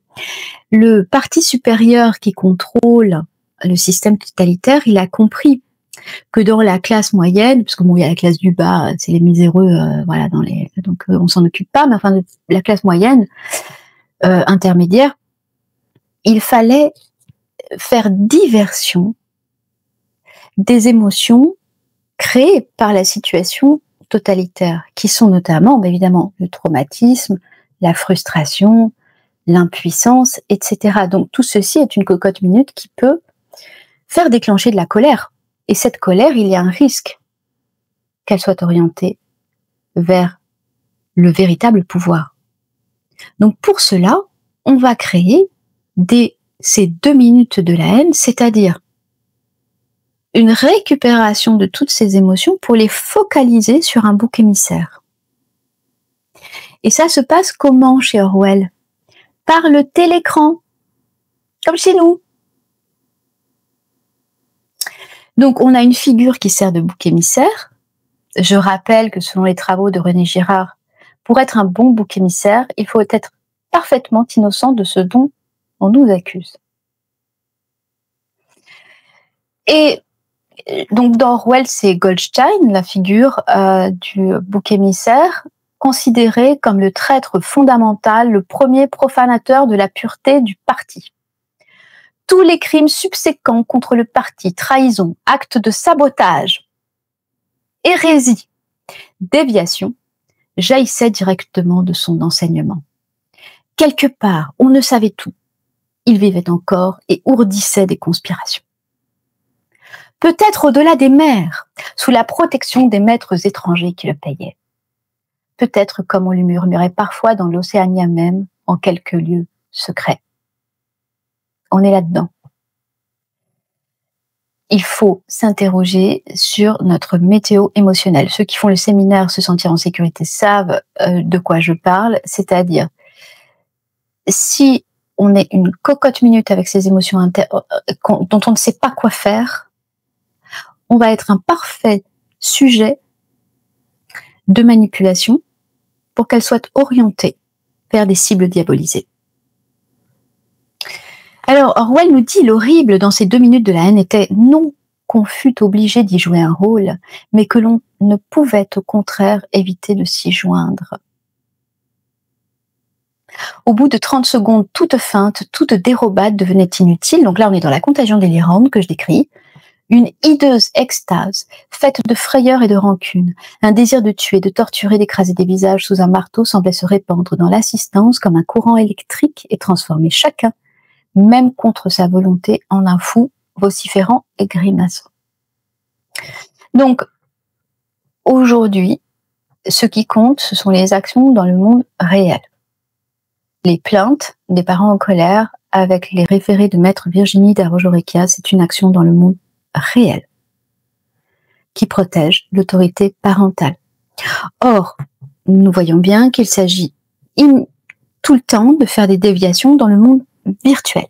le parti supérieur qui contrôle le système totalitaire, il a compris que dans la classe moyenne, parce que bon, il y a la classe du bas, c'est les miséreux, voilà, donc on s'en occupe pas, mais enfin la classe moyenne, intermédiaire, il fallait faire diversion des émotions créées par la situation totalitaire, qui sont notamment, évidemment, le traumatisme, la frustration, l'impuissance, etc. Donc tout ceci est une cocotte minute qui peut faire déclencher de la colère. Et cette colère, il y a un risque qu'elle soit orientée vers le véritable pouvoir. Donc pour cela, on va créer ces 2 minutes de la haine, c'est-à-dire une récupération de toutes ces émotions pour les focaliser sur un bouc émissaire. Et ça se passe comment chez Orwell? Par le télécran, comme chez nous. Donc on a une figure qui sert de bouc émissaire. Je rappelle que selon les travaux de René Girard, pour être un bon bouc émissaire, il faut être parfaitement innocent de ce dont on nous accuse. Et donc dans Orwell, c'est Goldstein, la figure du bouc émissaire, considéré comme le traître fondamental, le premier profanateur de la pureté du parti. Tous les crimes subséquents contre le parti, trahison, actes de sabotage, hérésie, déviation, jaillissaient directement de son enseignement. Quelque part, on ne savait tout. Il vivait encore et ourdissait des conspirations. Peut-être au-delà des mers, sous la protection des maîtres étrangers qui le payaient. Peut-être comme on lui murmurait parfois dans l'Océania même, en quelques lieux secrets. On est là-dedans. Il faut s'interroger sur notre météo émotionnelle. Ceux qui font le séminaire Se sentir en sécurité savent de quoi je parle, c'est-à-dire si on est une cocotte minute avec ces émotions dont on ne sait pas quoi faire, on va être un parfait sujet de manipulation pour qu'elles soient orientées vers des cibles diabolisées. Alors, Orwell nous dit l'horrible dans ces 2 minutes de la haine était non qu'on fût obligé d'y jouer un rôle, mais que l'on ne pouvait au contraire éviter de s'y joindre. Au bout de 30 secondes, toute feinte, toute dérobade devenait inutile. Donc là, on est dans la contagion délirante que je décris. Une hideuse extase, faite de frayeur et de rancune. Un désir de tuer, de torturer, d'écraser des visages sous un marteau semblait se répandre dans l'assistance comme un courant électrique et transformer chacun, même contre sa volonté, en un fou vociférant et grimaçant. Donc, aujourd'hui, ce qui compte, ce sont les actions dans le monde réel. Les plaintes des parents en colère avec les référés de maître Virginie Darojo-Recchia, c'est une action dans le monde réel qui protège l'autorité parentale. Or, nous voyons bien qu'il s'agit tout le temps de faire des déviations dans le monde virtuel.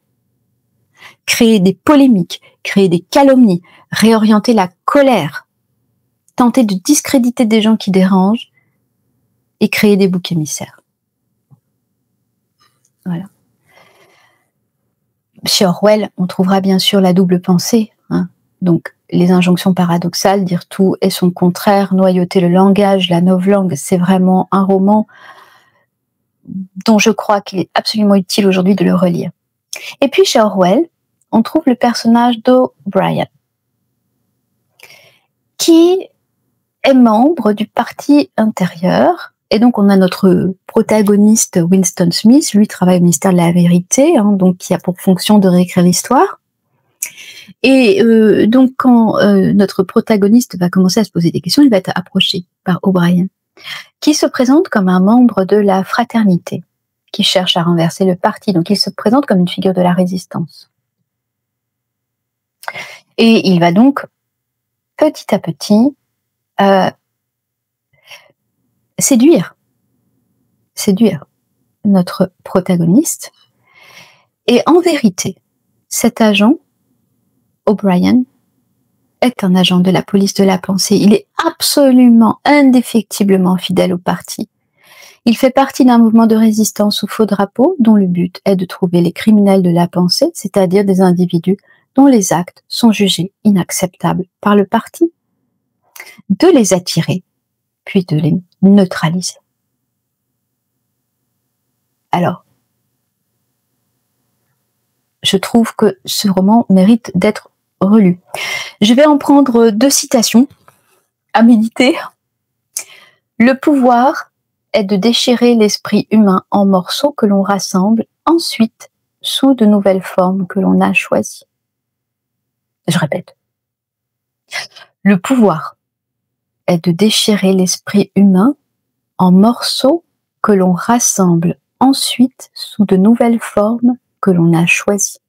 Créer des polémiques, créer des calomnies, réorienter la colère, tenter de discréditer des gens qui dérangent et créer des boucs émissaires. Voilà. Chez Orwell, on trouvera bien sûr la double pensée, donc les injonctions paradoxales, dire tout et son contraire, noyauter le langage, la novlangue, c'est vraiment un roman dont je crois qu'il est absolument utile aujourd'hui de le relire. Et puis chez Orwell, on trouve le personnage d'O'Brien, qui est membre du parti intérieur. Et donc, on a notre protagoniste Winston Smith, lui travaille au ministère de la Vérité, donc qui a pour fonction de réécrire l'histoire. Et donc, quand notre protagoniste va commencer à se poser des questions, il va être approché par O'Brien, qui se présente comme un membre de la fraternité, qui cherche à renverser le parti. Donc, il se présente comme une figure de la résistance. Et il va donc, petit à petit, séduire notre protagoniste. Et en vérité, cet agent, O'Brien, est un agent de la police de la pensée. Il est absolument, indéfectiblement fidèle au parti. Il fait partie d'un mouvement de résistance sous faux drapeau dont le but est de trouver les criminels de la pensée, c'est-à-dire des individus dont les actes sont jugés inacceptables par le parti, de les attirer, puis de les neutraliser. Alors, je trouve que ce roman mérite d'être relu. Je vais en prendre 2 citations à méditer. Le pouvoir est de déchirer l'esprit humain en morceaux que l'on rassemble ensuite sous de nouvelles formes que l'on a choisies. Je répète. Le pouvoir est de déchirer l'esprit humain en morceaux que l'on rassemble ensuite sous de nouvelles formes que l'on a choisies.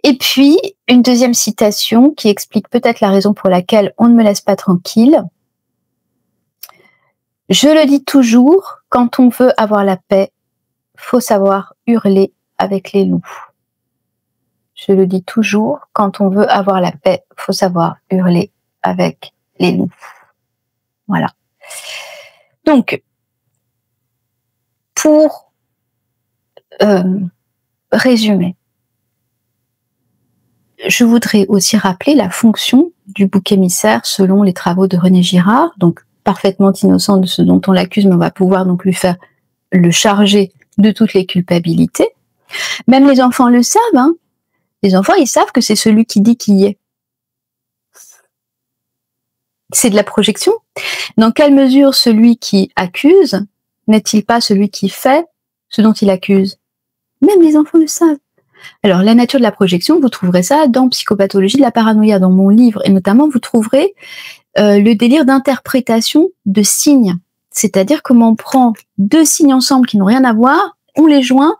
Et puis, une deuxième citation qui explique peut-être la raison pour laquelle on ne me laisse pas tranquille. Je le dis toujours, quand on veut avoir la paix, faut savoir hurler avec les loups. Je le dis toujours, quand on veut avoir la paix, faut savoir hurler avec les loups. Voilà. Donc, pour résumer, je voudrais aussi rappeler la fonction du bouc émissaire selon les travaux de René Girard, donc parfaitement innocent de ce dont on l'accuse, mais on va pouvoir donc lui faire le charger de toutes les culpabilités. Même les enfants le savent, hein. Les enfants, ils savent que c'est celui qui dit qui y est. C'est de la projection. Dans quelle mesure celui qui accuse n'est-il pas celui qui fait ce dont il accuse? Même les enfants le savent. Alors, la nature de la projection, vous trouverez ça dans Psychopathologie de la paranoïa, dans mon livre, et notamment vous trouverez le délire d'interprétation de signes. C'est-à-dire comment on prend deux signes ensemble qui n'ont rien à voir, on les joint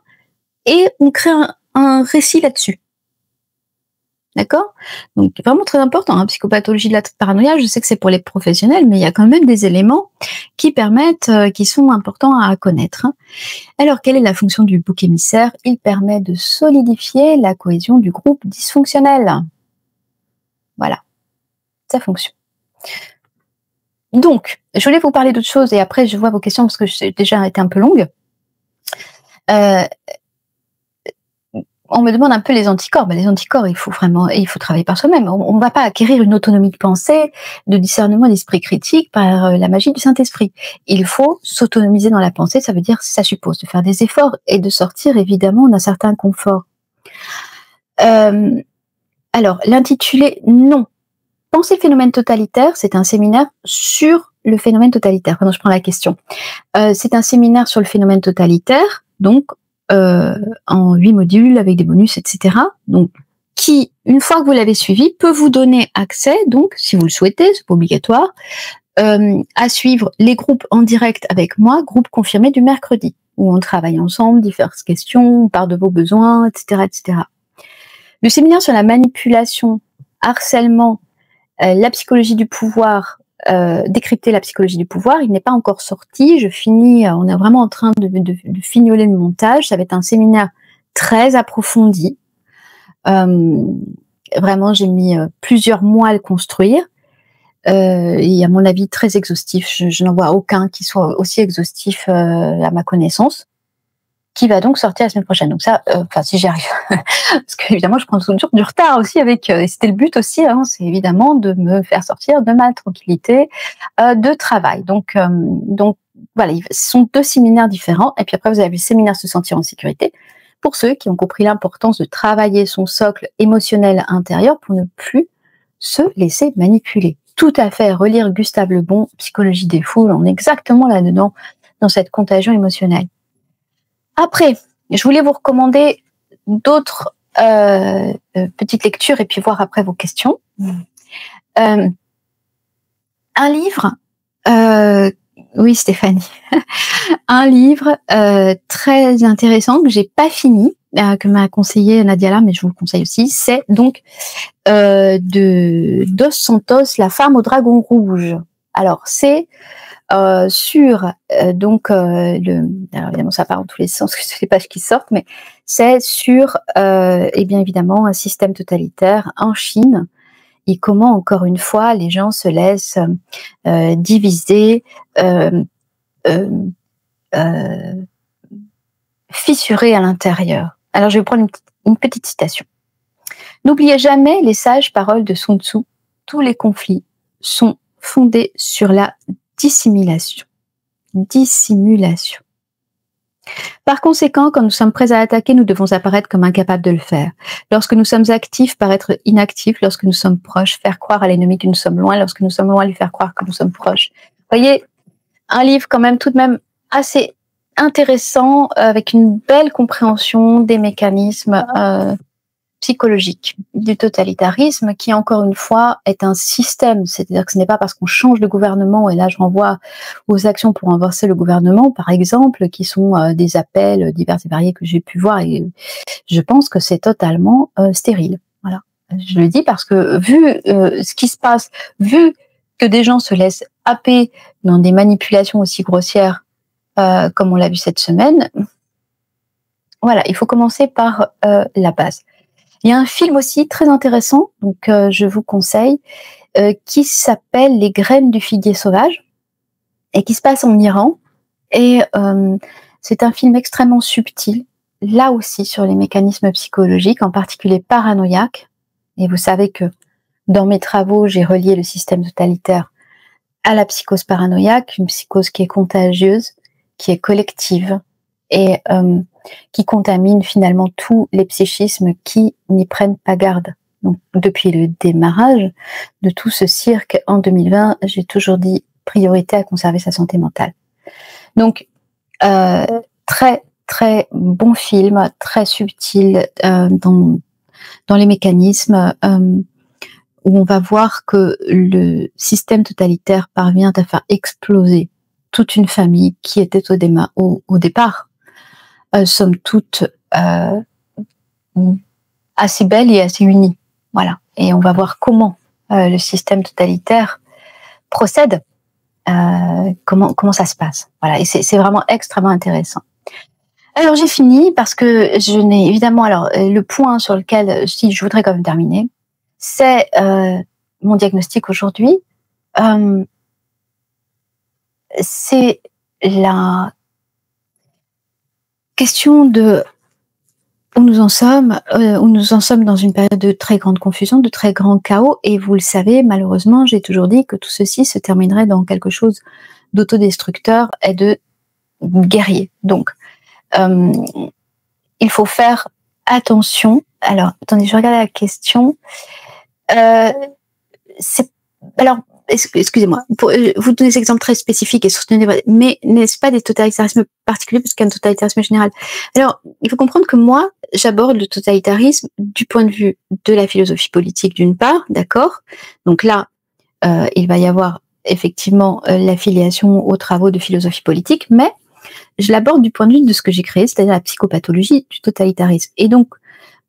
et on crée un récit là-dessus. D'accord? Donc, vraiment très important, hein, Psychopathologie de la paranoïa, je sais que c'est pour les professionnels, mais il y a quand même des éléments qui permettent, qui sont importants à connaître. Hein. Alors, quelle est la fonction du bouc émissaire? Il permet de solidifier la cohésion du groupe dysfonctionnel. Voilà, sa fonction. Donc, je voulais vous parler d'autre chose et après je vois vos questions parce que j'ai déjà été un peu longue. On me demande un peu les anticorps. Les anticorps, il faut travailler par soi-même. On ne va pas acquérir une autonomie de pensée, de discernement, d'esprit critique par la magie du Saint-Esprit. Il faut s'autonomiser dans la pensée, ça veut dire, ça suppose de faire des efforts et de sortir évidemment d'un certain confort. Alors, l'intitulé, non. Penser le phénomène totalitaire, c'est un séminaire sur le phénomène totalitaire. Pardon, je prends la question. C'est un séminaire sur le phénomène totalitaire, donc en 8 modules avec des bonus, etc. Donc, qui, une fois que vous l'avez suivi, peut vous donner accès, donc, si vous le souhaitez, c'est pas obligatoire, à suivre les groupes en direct avec moi, groupe confirmé du mercredi, où on travaille ensemble, diverses questions, on parle de vos besoins, etc., etc. Le séminaire sur la manipulation, harcèlement, la psychologie du pouvoir, décrypter la psychologie du pouvoir, il n'est pas encore sorti. Je finis, on est vraiment en train de fignoler le montage. Ça va être un séminaire très approfondi. Vraiment, j'ai mis plusieurs mois à le construire. Et à mon avis, très exhaustif. Je n'en vois aucun qui soit aussi exhaustif à ma connaissance, qui va donc sortir la semaine prochaine. Donc ça, si j'y arrive, parce qu'évidemment, je prends toujours du retard aussi avec, et c'était le but aussi, hein, c'est évidemment de me faire sortir de ma tranquillité de travail. Donc voilà, ce sont deux séminaires différents. Et puis après, vous avez le séminaire Se sentir en sécurité, pour ceux qui ont compris l'importance de travailler son socle émotionnel intérieur pour ne plus se laisser manipuler. Tout à fait, relire Gustave Le Bon, Psychologie des foules, on est exactement là-dedans, dans cette contagion émotionnelle. Après, je voulais vous recommander d'autres petites lectures et puis voir après vos questions. Un livre, oui Stéphanie, un livre très intéressant que j'ai pas fini, que m'a conseillé Nadia là, mais je vous le conseille aussi, c'est donc de Dos Santos, La femme au dragon rouge. Alors c'est sur alors évidemment ça part dans tous les sens que c'est les pages qui sortent, mais c'est sur et bien évidemment un système totalitaire en Chine et comment encore une fois les gens se laissent diviser, fissurer à l'intérieur. Alors je vais prendre une petite citation. N'oubliez jamais les sages paroles de Sun Tzu. Tous les conflits sont fondés sur la dissimulation. Dissimulation. Par conséquent, quand nous sommes prêts à attaquer, nous devons apparaître comme incapables de le faire. Lorsque nous sommes actifs, paraître inactifs. Lorsque nous sommes proches, faire croire à l'ennemi que nous sommes loin. Lorsque nous sommes loin, lui faire croire que nous sommes proches. Vous voyez, un livre quand même tout de même assez intéressant, avec une belle compréhension des mécanismes psychologique du totalitarisme, qui encore une fois est un système, c'est-à-dire que ce n'est pas parce qu'on change de gouvernement, et là je renvoie aux actions pour renverser le gouvernement par exemple, qui sont des appels divers et variés que j'ai pu voir, et je pense que c'est totalement stérile. Voilà, je le dis parce que vu ce qui se passe, vu que des gens se laissent happer dans des manipulations aussi grossières comme on l'a vu cette semaine, voilà, il faut commencer par la base. Il y a un film aussi très intéressant, donc je vous conseille, qui s'appelle Les graines du figuier sauvage, et qui se passe en Iran. Et c'est un film extrêmement subtil, là aussi sur les mécanismes psychologiques, en particulier paranoïaques. Et vous savez que dans mes travaux, j'ai relié le système totalitaire à la psychose paranoïaque, une psychose qui est contagieuse, qui est collective, et qui contamine finalement tous les psychismes qui n'y prennent pas garde. Donc, depuis le démarrage de tout ce cirque en 2020, j'ai toujours dit priorité à conserver sa santé mentale. Donc, très très bon film, très subtil dans les mécanismes, où on va voir que le système totalitaire parvient à faire exploser toute une famille qui était au départ somme toute assez belle et assez unie. Voilà. Et on va voir comment le système totalitaire procède, comment ça se passe. Voilà. Et c'est vraiment extrêmement intéressant. Alors j'ai fini parce que je n'ai évidemment, alors le point sur lequel je voudrais quand même terminer, c'est mon diagnostic aujourd'hui. C'est la question de où nous en sommes dans une période de très grande confusion, de très grand chaos, et vous le savez, malheureusement, j'ai toujours dit que tout ceci se terminerait dans quelque chose d'autodestructeur et de guerrier. Donc, il faut faire attention. Alors, attendez, je regarde la question. Alors, excusez-moi, pour vous donner des exemples très spécifiques et soutenir, mais n'est-ce pas des totalitarismes particuliers parce qu'un totalitarisme général? Alors, il faut comprendre que moi, j'aborde le totalitarisme du point de vue de la philosophie politique d'une part, d'accord? Donc là, il va y avoir effectivement l'affiliation aux travaux de philosophie politique, mais je l'aborde du point de vue de ce que j'ai créé, c'est-à-dire la psychopathologie du totalitarisme. Et donc,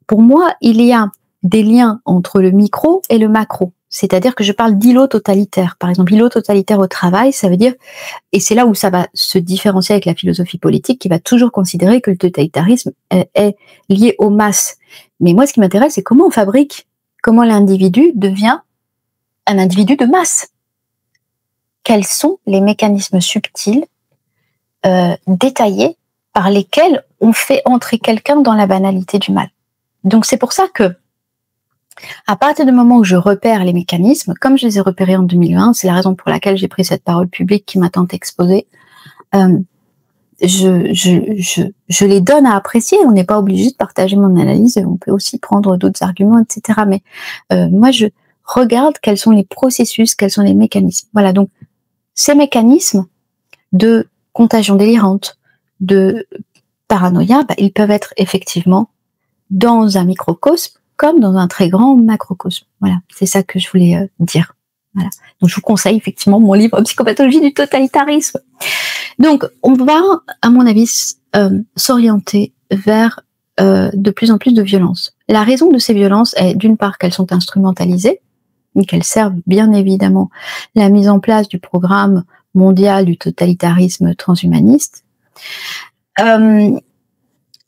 pour moi, il y a des liens entre le micro et le macro. C'est-à-dire que je parle d'îlot totalitaire. Par exemple, îlot totalitaire au travail, ça veut dire, et c'est là où ça va se différencier avec la philosophie politique, qui va toujours considérer que le totalitarisme est lié aux masses. Mais moi, ce qui m'intéresse, c'est comment on fabrique, comment l'individu devient un individu de masse. Quels sont les mécanismes subtils, détaillés, par lesquels on fait entrer quelqu'un dans la banalité du mal. Donc c'est pour ça que, à partir du moment où je repère les mécanismes, comme je les ai repérés en 2020, c'est la raison pour laquelle j'ai pris cette parole publique qui m'a tant exposée, je les donne à apprécier. On n'est pas obligé de partager mon analyse, on peut aussi prendre d'autres arguments, etc. Mais moi, je regarde quels sont les processus, quels sont les mécanismes. Voilà, donc ces mécanismes de contagion délirante, de paranoïa, ils peuvent être effectivement dans un microcosme comme dans un très grand macrocosme. Voilà, c'est ça que je voulais dire. Voilà. Donc je vous conseille effectivement mon livre Psychopathologie du totalitarisme. Donc on va, à mon avis, s'orienter vers de plus en plus de violences. La raison de ces violences est d'une part qu'elles sont instrumentalisées, qu'elles servent bien évidemment la mise en place du programme mondial du totalitarisme transhumaniste.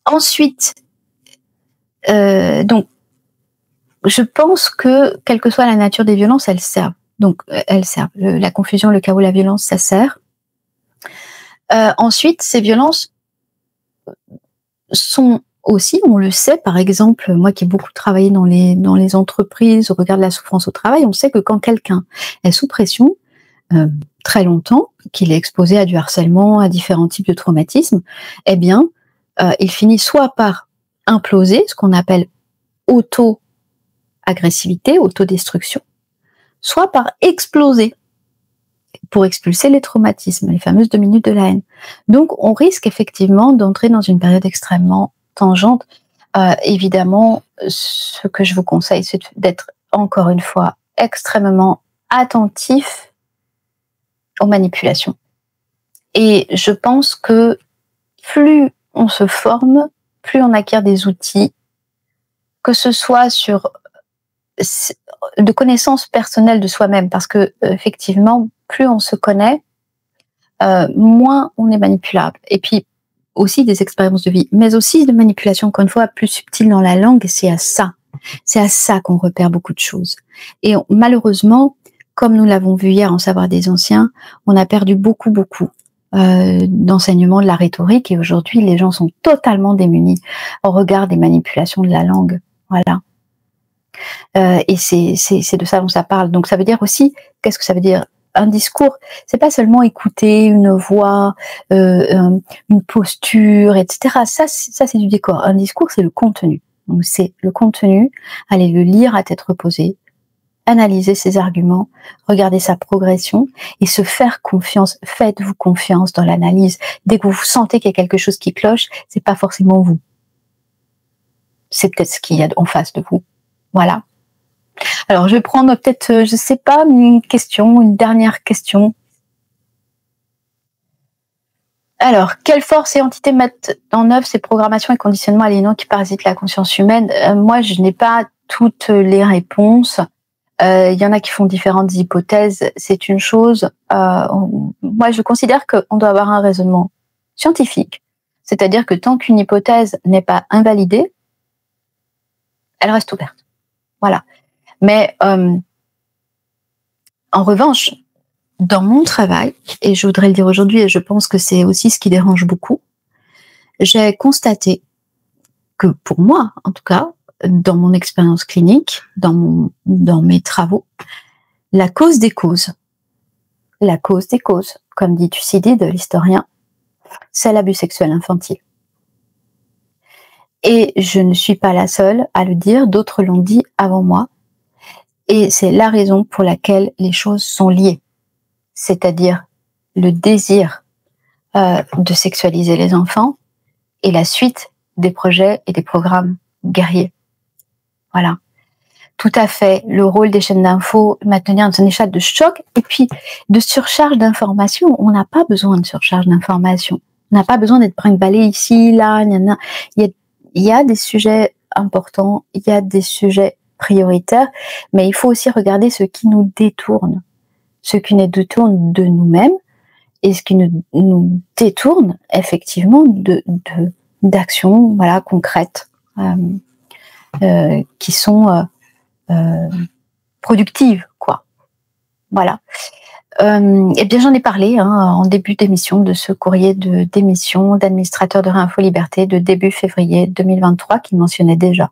Ensuite, donc, je pense que, quelle que soit la nature des violences, elles servent. Donc, elles servent. La confusion, le chaos, la violence, ça sert. Ensuite, ces violences sont aussi, on le sait, par exemple, moi qui ai beaucoup travaillé dans les entreprises, au regard de la souffrance au travail, on sait que quand quelqu'un est sous pression, très longtemps, qu'il est exposé à du harcèlement, à différents types de traumatismes, eh bien, il finit soit par imploser, ce qu'on appelle auto-agressivité, autodestruction, soit par exploser pour expulser les traumatismes, les fameuses 2 minutes de la haine. Donc, on risque effectivement d'entrer dans une période extrêmement tangente. Évidemment, ce que je vous conseille, c'est d'être, encore une fois, extrêmement attentif aux manipulations. Et je pense que plus on se forme, plus on acquiert des outils, que ce soit sur de connaissances personnelles de soi-même, parce que effectivement, plus on se connaît, moins on est manipulable. Et puis aussi des expériences de vie, mais aussi de manipulation, encore une fois, plus subtile dans la langue. C'est à ça qu'on repère beaucoup de choses. Et malheureusement, comme nous l'avons vu hier en Savoir des anciens, on a perdu beaucoup d'enseignement de la rhétorique, et aujourd'hui les gens sont totalement démunis au regard des manipulations de la langue. Voilà. Et c'est de ça dont ça parle. Donc ça veut dire aussi, qu'est-ce que ça veut dire? Un discours, c'est pas seulement écouter une voix, une posture, etc. Ça c'est du décor. Un discours, c'est le contenu. Donc c'est le contenu, aller le lire à tête reposée, analyser ses arguments, regarder sa progression et se faire confiance. Faites-vous confiance dans l'analyse. Dès que vous sentez qu'il y a quelque chose qui cloche, c'est pas forcément vous. C'est peut-être ce qu'il y a en face de vous. Voilà. Alors, je vais prendre peut-être, je sais pas, une dernière question. Alors, quelle force et entité mettent en œuvre ces programmations et conditionnements aliénants qui parasitent la conscience humaine? Moi, je n'ai pas toutes les réponses. Il y en a qui font différentes hypothèses. C'est une chose. Moi, je considère qu'on doit avoir un raisonnement scientifique. C'est-à-dire que tant qu'une hypothèse n'est pas invalidée, elle reste ouverte. Voilà. Mais en revanche, dans mon travail, et je voudrais le dire aujourd'hui, et je pense que c'est aussi ce qui dérange beaucoup, j'ai constaté que pour moi, en tout cas, dans mon expérience clinique, dans mes travaux, la cause des causes, comme dit Thucydide, l'historien, c'est l'abus sexuel infantile. Et je ne suis pas la seule à le dire, d'autres l'ont dit avant moi. Et c'est la raison pour laquelle les choses sont liées. C'est-à-dire le désir de sexualiser les enfants et la suite des projets et des programmes guerriers. Voilà. Tout à fait. Le rôle des chaînes d'infos, maintenir dans un état de choc et puis de surcharge d'informations. On n'a pas besoin de surcharge d'informations. On n'a pas besoin d'être brinque-ballé ici, là, il y a des sujets importants, il y a des sujets prioritaires, mais il faut aussi regarder ce qui nous détourne. Ce qui nous détourne de nous-mêmes et ce qui nous détourne effectivement d'actions voilà, concrètes qui sont productives, quoi. Voilà. Eh bien, j'en ai parlé en début d'émission de ce courrier d'émission d'administrateur de Réinfo Liberté de début février 2023 qui mentionnait déjà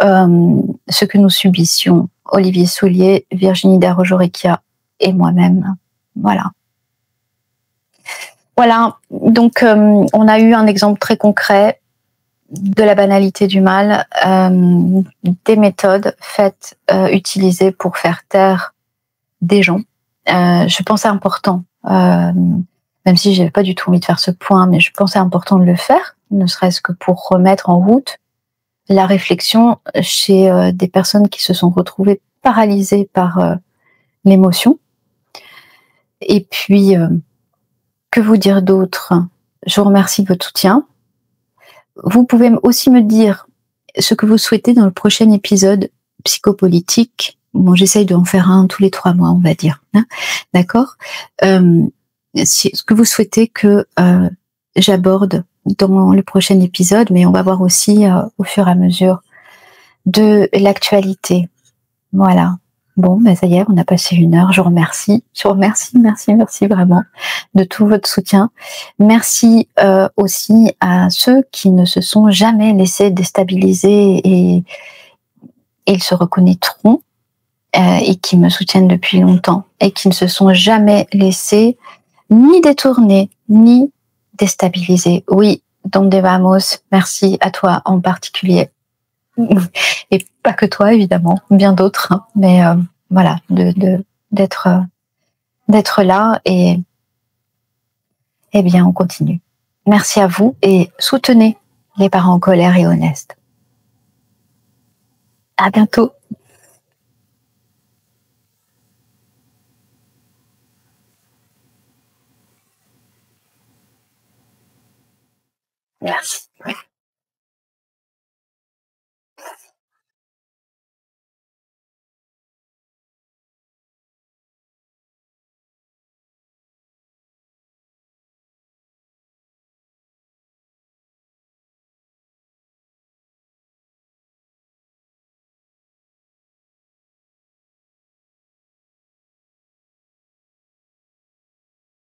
ce que nous subissions, Olivier Soulier, Virginie Darojo-Recchia et moi-même. Voilà. Voilà. Donc, on a eu un exemple très concret de la banalité du mal, des méthodes utilisées pour faire taire des gens. Je pensais important, même si j'avais pas du tout envie de faire ce point, mais je pensais important de le faire, ne serait-ce que pour remettre en route la réflexion chez des personnes qui se sont retrouvées paralysées par l'émotion. Et puis, que vous dire d'autre? Je vous remercie de votre soutien. Vous pouvez aussi me dire ce que vous souhaitez dans le prochain épisode psychopolitique. Bon, j'essaye d'en faire un tous les 3 mois, on va dire. Hein, d'accord? Ce que vous souhaitez que j'aborde dans le prochain épisode, mais on va voir aussi au fur et à mesure de l'actualité. Voilà. Bon, ben ça y est, on a passé 1 heure. Je vous remercie. Merci vraiment de tout votre soutien. Merci aussi à ceux qui ne se sont jamais laissés déstabiliser et ils se reconnaîtront. et qui me soutiennent depuis longtemps et qui ne se sont jamais laissés ni détourner, ni déstabiliser. Oui, donde vamos, merci à toi en particulier. Et pas que toi, évidemment, bien d'autres, hein, mais voilà, d'être d'être là et bien, on continue. Merci à vous et soutenez les parents en colère et honestes. À bientôt. Merci.